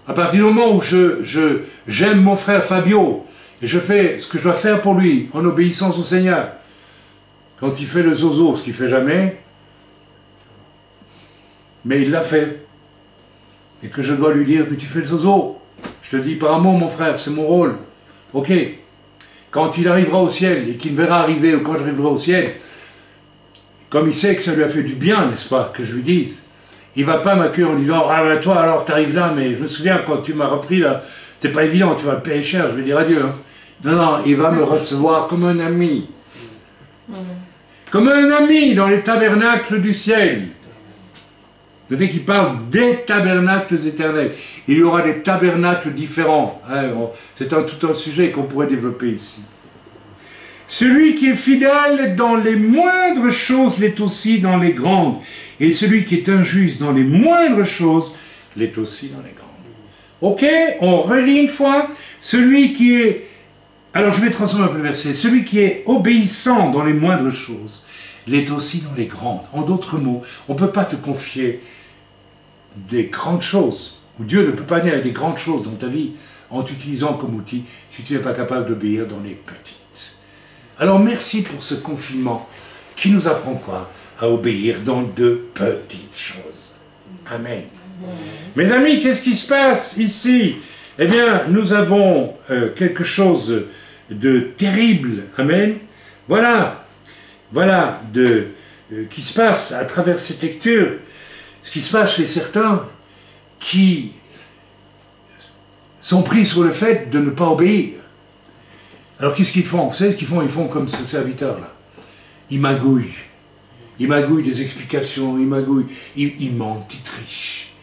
À partir du moment où j'aime mon frère Fabio, et je fais ce que je dois faire pour lui, en obéissance au Seigneur, quand il fait le zozo, ce qu'il ne fait jamais, mais il l'a fait, et que je dois lui dire, puis tu fais le zozo, je te le dis par amour mon frère, c'est mon rôle, ok, quand il arrivera au ciel, et qu'il me verra arriver, ou quand j'arriverai au ciel, comme il sait que ça lui a fait du bien, n'est-ce pas, que je lui dise, il ne va pas m'accueillir en disant, ah ben toi alors tu arrives là, mais je me souviens quand tu m'as repris là, c'est pas évident, tu vas le payer cher, je vais dire adieu. Hein. Non, non, il va me recevoir comme un ami. Comme un ami dans les tabernacles du ciel. Dès qu'il parle des tabernacles éternels, il y aura des tabernacles différents. Hein, c'est tout un sujet qu'on pourrait développer ici. Celui qui est fidèle dans les moindres choses l'est aussi dans les grandes. Et celui qui est injuste dans les moindres choses l'est aussi dans les grandes. Ok, on relit une fois. Celui qui est... Alors je vais transformer un peu le verset. Celui qui est obéissant dans les moindres choses l'est aussi dans les grandes. En d'autres mots, on ne peut pas te confier des grandes choses, ou Dieu ne peut pas venir avec des grandes choses dans ta vie en t'utilisant comme outil si tu n'es pas capable d'obéir dans les petites. Alors merci pour ce confinement qui nous apprend quoi? À obéir dans de petites choses. Amen. Mes amis, qu'est-ce qui se passe ici? Eh bien, nous avons quelque chose de terrible. Amen. Voilà qui se passe à travers cette lecture. Ce qui se passe chez certains qui sont pris sur le fait de ne pas obéir. Alors qu'est-ce qu'ils font? Vous savez ce qu'ils font? Ils font comme ce serviteur-là. Ils magouillent. Ils magouillent des explications, ils magouillent, ils mentent, ils trichent.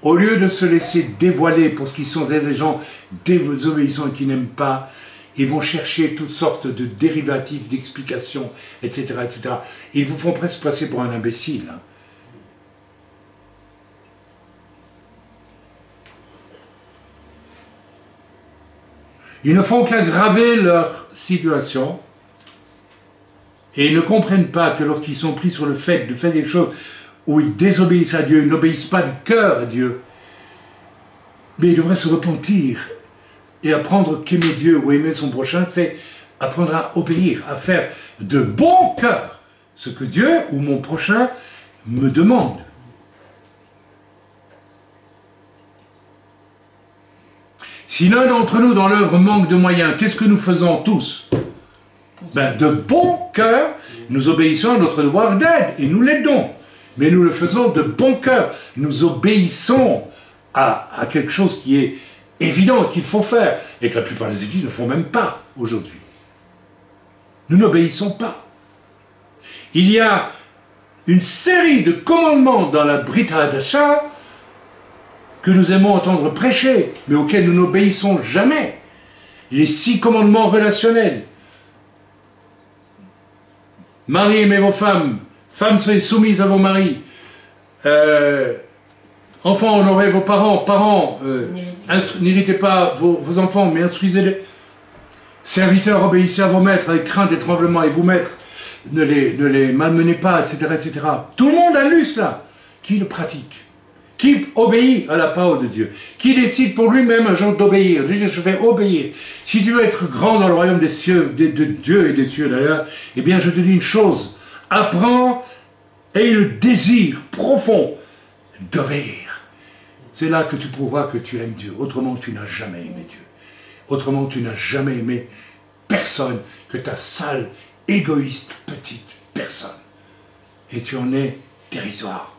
Au lieu de se laisser dévoiler pour ce qu'ils sont des gens désobéissants et qui n'aiment pas, ils vont chercher toutes sortes de dérivatifs, d'explications, etc., etc. Ils vous font presque passer pour un imbécile. Hein. Ils ne font qu'aggraver leur situation et ils ne comprennent pas que lorsqu'ils sont pris sur le fait de faire des choses où ils désobéissent à Dieu, ils n'obéissent pas du cœur à Dieu, mais ils devraient se repentir et apprendre qu'aimer Dieu ou aimer son prochain, c'est apprendre à obéir, à faire de bon cœur ce que Dieu ou mon prochain me demande. Si l'un d'entre nous dans l'œuvre manque de moyens, qu'est-ce que nous faisons tous? Ben, de bon cœur, nous obéissons à notre devoir d'aide et nous l'aidons. Mais nous le faisons de bon cœur. Nous obéissons à quelque chose qui est évident et qu'il faut faire et que la plupart des églises ne font même pas aujourd'hui. Nous n'obéissons pas. Il y a une série de commandements dans la Brit Hadasha que nous aimons entendre prêcher, mais auxquels nous n'obéissons jamais. Les 6 commandements relationnels. Marie, aimez vos femmes. Femmes, soyez soumises à vos maris. Enfants, honorez vos parents. Parents, n'irritez pas vos enfants, mais instruisez-les. Serviteurs, obéissez à vos maîtres avec crainte et tremblement. Et vous, maîtres, ne les malmenez pas, etc., etc. Tout le monde a lu cela. Qui le pratique? Qui obéit à la parole de Dieu? Qui décide pour lui-même un jour d'obéir? De dire, je vais obéir. Si tu veux être grand dans le royaume des cieux, de Dieu et des cieux d'ailleurs, eh bien je te dis une chose. Apprends et le désir profond d'obéir. C'est là que tu prouveras que tu aimes Dieu. Autrement, tu n'as jamais aimé Dieu. Autrement, tu n'as jamais aimé personne que ta sale, égoïste, petite personne. Et tu en es dérisoire.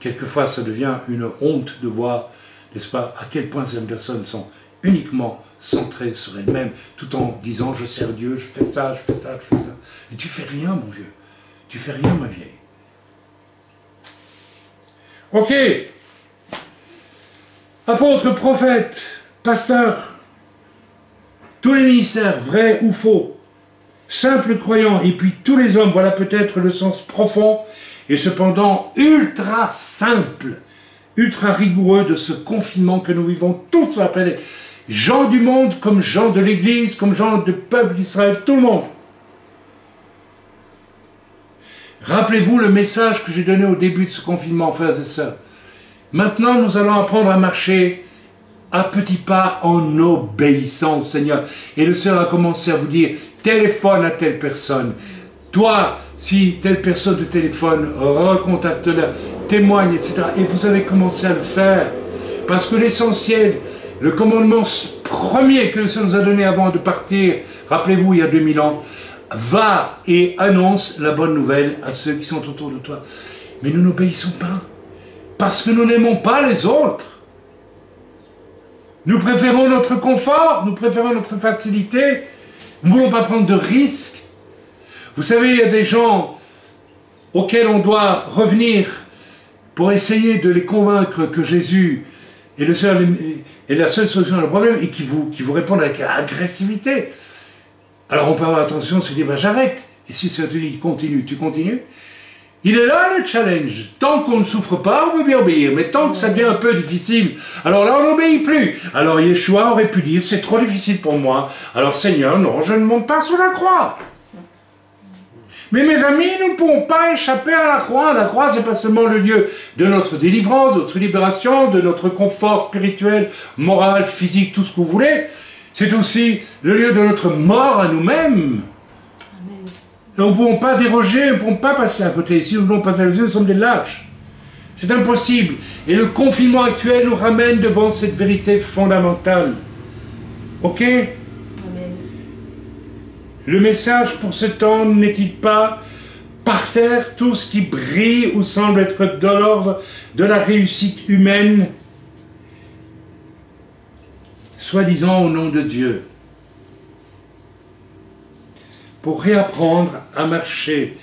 Quelquefois, ça devient une honte de voir, n'est-ce pas, à quel point ces personnes sont uniquement centrées sur elles-mêmes, tout en disant, je sers Dieu, je fais ça, je fais ça, je fais ça. Et tu fais rien, mon vieux. Tu fais rien, ma vieille. Ok. Apôtres, prophètes, pasteurs, tous les ministères, vrais ou faux, simples croyants, et puis tous les hommes, voilà peut-être le sens profond, et cependant ultra simple, ultra rigoureux de ce confinement que nous vivons tous sur la planète. Gens du monde comme gens de l'Église, comme gens du peuple d'Israël, tout le monde. Rappelez-vous le message que j'ai donné au début de ce confinement, frères et sœurs. Maintenant, nous allons apprendre à marcher à petits pas en obéissant au Seigneur. Et le Seigneur a commencé à vous dire, téléphone à telle personne. Toi, si telle personne te téléphone, recontacte-la, témoigne, etc. Et vous avez commencé à le faire. Parce que l'essentiel, le commandement premier que le Seigneur nous a donné avant de partir, rappelez-vous, il y a 2000 ans, va et annonce la bonne nouvelle à ceux qui sont autour de toi. Mais nous n'obéissons pas. Parce que nous n'aimons pas les autres. Nous préférons notre confort, nous préférons notre facilité. Nous ne voulons pas prendre de risques. Vous savez, il y a des gens auxquels on doit revenir pour essayer de les convaincre que Jésus est la seule solution à leur problème et qui vous répondent avec agressivité. Alors on peut avoir attention, se dire, ben, j'arrête. Et si ça te dit, continue, tu continues. Il est là le challenge. Tant qu'on ne souffre pas, on veut bien obéir. Mais tant que ça devient un peu difficile, alors là on n'obéit plus. Alors Yeshua aurait pu dire, c'est trop difficile pour moi. Alors Seigneur, non, je ne monte pas sur la croix. Mais mes amis, nous ne pouvons pas échapper à la croix. La croix, c'est pas seulement le lieu de notre délivrance, de notre libération, de notre confort spirituel, moral, physique, tout ce que vous voulez. C'est aussi le lieu de notre mort à nous-mêmes. Nous ne pouvons pas déroger, nous ne pouvons pas passer à côté. Si nous ne voulons passer à côté, nous sommes des lâches. C'est impossible. Et le confinement actuel nous ramène devant cette vérité fondamentale. Ok ? Amen. Le message pour ce temps n'est-il pas par terre tout ce qui brille ou semble être de l'ordre de la réussite humaine, soi-disant au nom de Dieu, pour réapprendre à marcher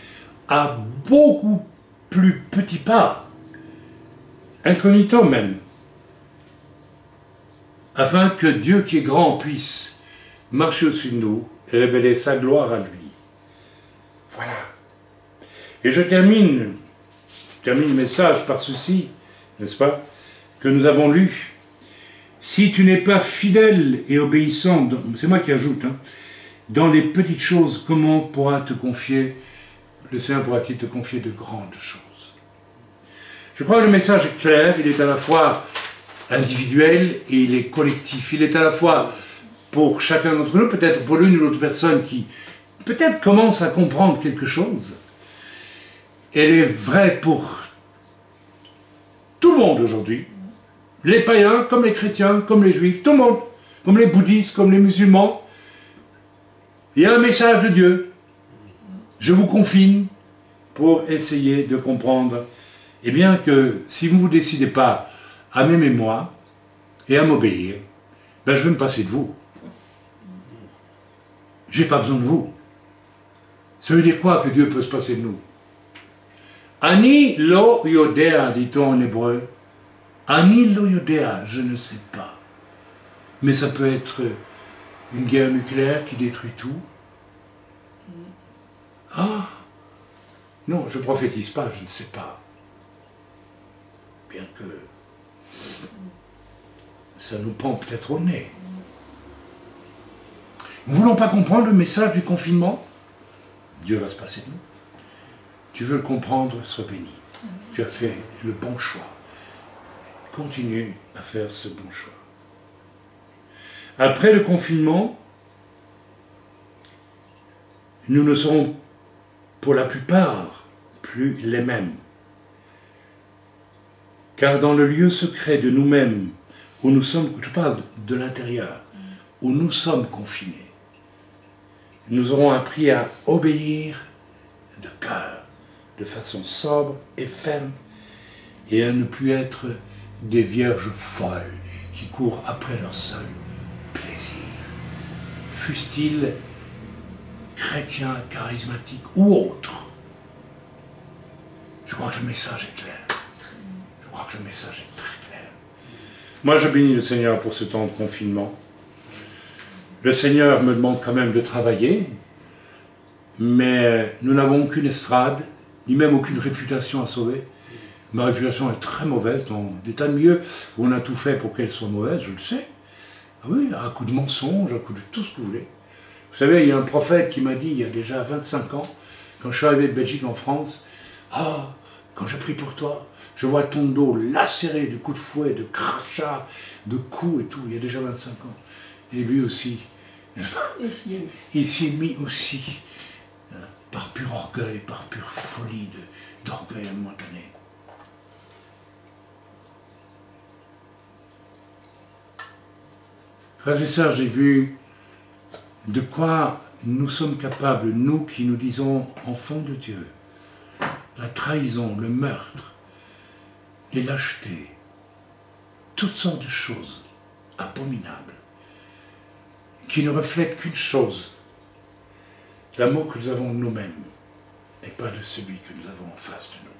à beaucoup plus petits pas, incognito même, afin que Dieu qui est grand puisse marcher au-dessus de nous et révéler sa gloire à lui. Voilà. Et je termine le message par ceci, n'est-ce pas, que nous avons lu. Si tu n'es pas fidèle et obéissant, c'est moi qui ajoute, hein, dans les petites choses, comment pourra te confier, le Seigneur pourra-t-il te confier de grandes choses? Je crois que le message est clair, il est à la fois individuel et il est collectif. Il est à la fois pour chacun d'entre nous, peut-être pour l'une ou l'autre personne qui peut-être commence à comprendre quelque chose. Elle est vraie pour tout le monde aujourd'hui. Les païens, comme les chrétiens, comme les juifs, tout le monde, comme les bouddhistes, comme les musulmans. Il y a un message de Dieu. Je vous confine pour essayer de comprendre. Eh bien que si vous ne vous décidez pas à m'aimer moi et à m'obéir, ben je vais me passer de vous. J'ai pas besoin de vous. Ça veut dire quoi que Dieu peut se passer de nous? Ani lo yodea, dit-on en hébreu. Ani lo yodea, je ne sais pas. Mais ça peut être une guerre nucléaire qui détruit tout. Ah, Non, je ne prophétise pas, je ne sais pas. Bien que ça nous pend peut-être au nez. Nous ne voulons pas comprendre le message du confinement. Dieu va se passer de nous. Tu veux le comprendre, sois béni. Tu as fait le bon choix. Continue à faire ce bon choix. Après le confinement, nous ne serons pour la plupart plus les mêmes. Car dans le lieu secret de nous-mêmes, où nous sommes, je parle de l'intérieur, où nous sommes confinés, nous aurons appris à obéir de cœur, de façon sobre et ferme, et à ne plus être des vierges folles qui courent après leur seul plaisir. Fussent-ils chrétiens, charismatiques ou autres. Je crois que le message est clair. Je crois que le message est très clair. Moi, je bénis le Seigneur pour ce temps de confinement. Le Seigneur me demande quand même de travailler, mais nous n'avons aucune estrade, ni même aucune réputation à sauver. Ma réputation est très mauvaise dans des tas de milieux où on a tout fait pour qu'elle soit mauvaise, je le sais. Ah oui, à coup de mensonges, à coup de tout ce que vous voulez. Vous savez, il y a un prophète qui m'a dit, il y a déjà 25 ans, quand je suis arrivé de Belgique en France, « Ah, quand je prie pour toi, je vois ton dos lacéré de coups de fouet, de crachats, de coups et tout, il y a déjà 25 ans. » Et lui aussi, il s'y est mis aussi, par pur orgueil, par pure folie d'orgueil à un moment donné. Frères et sœurs, j'ai vu de quoi nous sommes capables, nous qui nous disons enfants de Dieu. La trahison, le meurtre, les lâchetés, toutes sortes de choses abominables, qui ne reflètent qu'une chose, l'amour que nous avons de nous-mêmes, et pas de celui que nous avons en face de nous.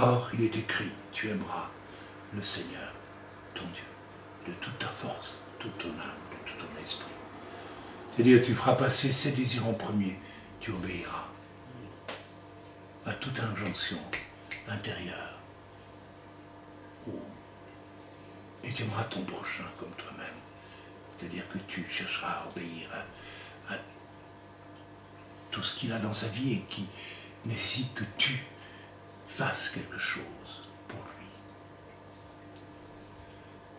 Or, il est écrit, tu aimeras le Seigneur, ton Dieu, de toute ta force, de toute ton âme, de tout ton esprit. C'est-à-dire, tu feras passer ses désirs en premier, tu obéiras à toute injonction intérieure. Et tu aimeras ton prochain comme toi-même. C'est-à-dire que tu chercheras à obéir à tout ce qu'il a dans sa vie et qui nécessite que tu fasses quelque chose pour lui.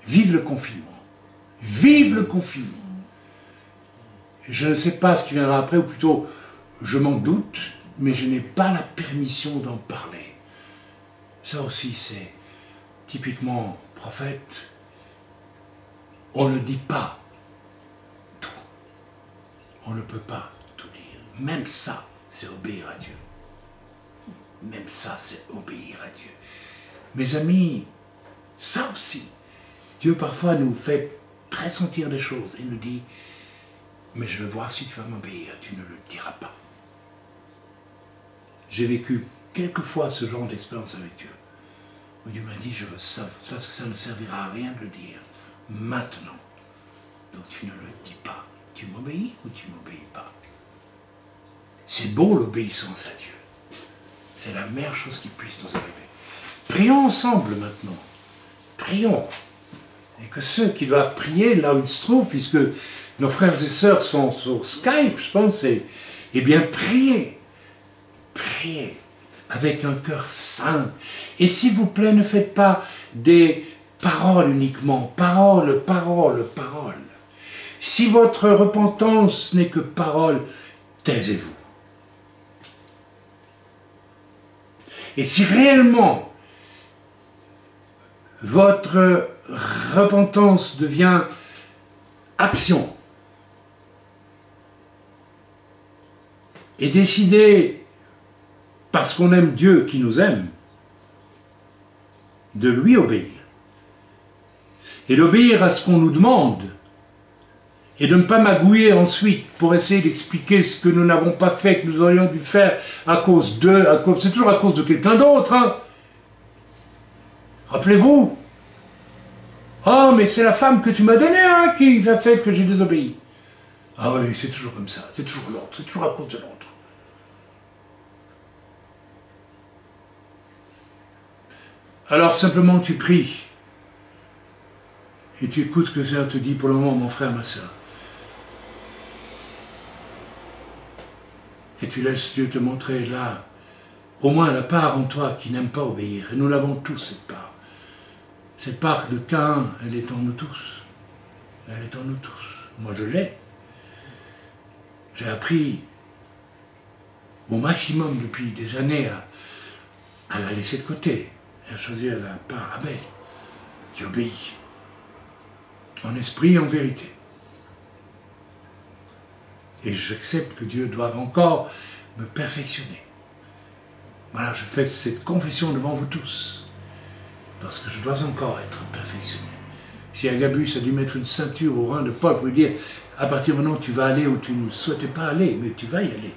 Vive le confinement. Vive le confinement. Je ne sais pas ce qui viendra après, ou plutôt, je m'en doute, mais je n'ai pas la permission d'en parler. Ça aussi, c'est typiquement prophète. On ne dit pas tout. On ne peut pas tout dire. Même ça, c'est obéir à Dieu. Même ça, c'est obéir à Dieu. Mes amis, ça aussi, Dieu parfois nous fait pressentir des choses et nous dit, mais je veux voir si tu vas m'obéir, tu ne le diras pas. J'ai vécu quelquefois ce genre d'expérience avec Dieu, où Dieu m'a dit, je veux ça, parce que ça ne servira à rien de le dire maintenant. Donc tu ne le dis pas. Tu m'obéis ou tu ne m'obéis pas? C'est beau l'obéissance à Dieu. C'est la meilleure chose qui puisse nous arriver. Prions ensemble maintenant. Prions. Et que ceux qui doivent prier là où ils se trouvent, puisque nos frères et sœurs sont sur Skype, je pense, eh bien priez. Priez avec un cœur saint. Et s'il vous plaît, ne faites pas des paroles uniquement. Paroles, paroles, paroles. Si votre repentance n'est que parole, taisez-vous. Et si réellement votre repentance devient action, et décidez, parce qu'on aime Dieu qui nous aime, de lui obéir, et d'obéir à ce qu'on nous demande, et de ne pas magouiller ensuite pour essayer d'expliquer ce que nous n'avons pas fait, que nous aurions dû faire à cause d'eux, c'est toujours à cause de quelqu'un d'autre. Hein. Rappelez-vous. Oh, mais c'est la femme que tu m'as donnée hein, qui a fait que j'ai désobéi. Ah oui, c'est toujours comme ça, c'est toujours l'autre, c'est toujours à cause de l'autre. Alors simplement tu pries. Et tu écoutes ce que le Seigneur te dit pour le moment, mon frère, ma soeur. Et tu laisses Dieu te montrer là, au moins la part en toi qui n'aime pas obéir. Et nous l'avons tous, cette part. Cette part de Caïn, elle est en nous tous. Elle est en nous tous. Moi, je l'ai. J'ai appris au maximum depuis des années à la laisser de côté, et à choisir la part Abel, qui obéit, en esprit et en vérité. Et j'accepte que Dieu doive encore me perfectionner. Voilà, je fais cette confession devant vous tous, parce que je dois encore être perfectionné. Si Agabus a dû mettre une ceinture au rein de Paul pour lui dire « à partir de maintenant tu vas aller où tu ne souhaitais pas aller, mais tu vas y aller »,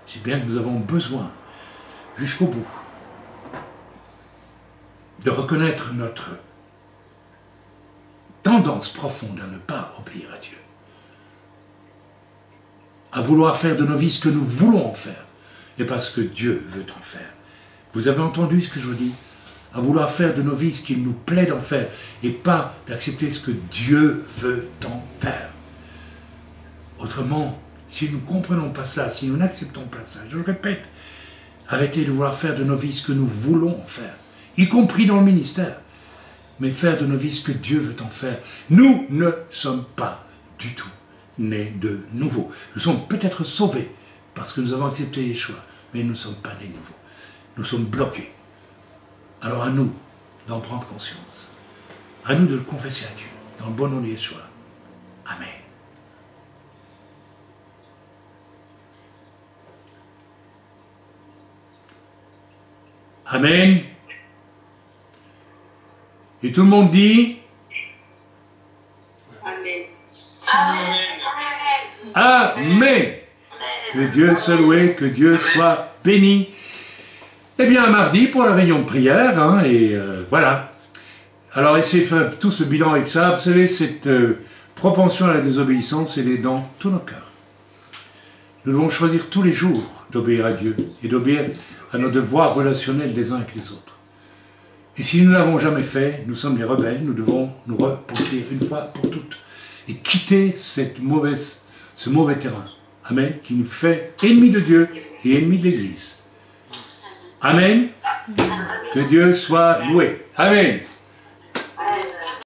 c'est bien que nous avons besoin, jusqu'au bout, de reconnaître notre tendance profonde à ne pas obéir à Dieu, à vouloir faire de nos vies ce que nous voulons en faire, et pas ce que Dieu veut en faire. Vous avez entendu ce que je vous dis? À vouloir faire de nos vies ce qu'il nous plaît d'en faire, et pas d'accepter ce que Dieu veut en faire. Autrement, si nous ne comprenons pas cela, si nous n'acceptons pas ça, je le répète, arrêtez de vouloir faire de nos vies ce que nous voulons en faire, y compris dans le ministère, mais faire de nos vies ce que Dieu veut en faire. Nous ne sommes pas du tout nés de nouveau. Nous sommes peut-être sauvés parce que nous avons accepté Yeshua, mais nous ne sommes pas nés de nouveau. Nous sommes bloqués. Alors à nous d'en prendre conscience. À nous de le confesser à Dieu, dans le bon nom de Yeshua. Amen. Amen. Et tout le monde dit Amen. Amen. Amen. Que Dieu soit loué, que Dieu soit béni. Eh bien, mardi pour la réunion de prière, hein, et voilà. Alors, essayez de faire tout ce bilan avec ça. Vous savez, cette propension à la désobéissance, elle est dans tous nos cœurs. Nous devons choisir tous les jours d'obéir à Dieu et d'obéir à nos devoirs relationnels les uns avec les autres. Et si nous ne l'avons jamais fait, nous sommes des rebelles, nous devons nous repentir une fois pour toutes et quitter ce mauvais terrain. Amen, qui nous fait ennemis de Dieu et ennemis de l'Église. Amen. Que Dieu soit loué. Amen.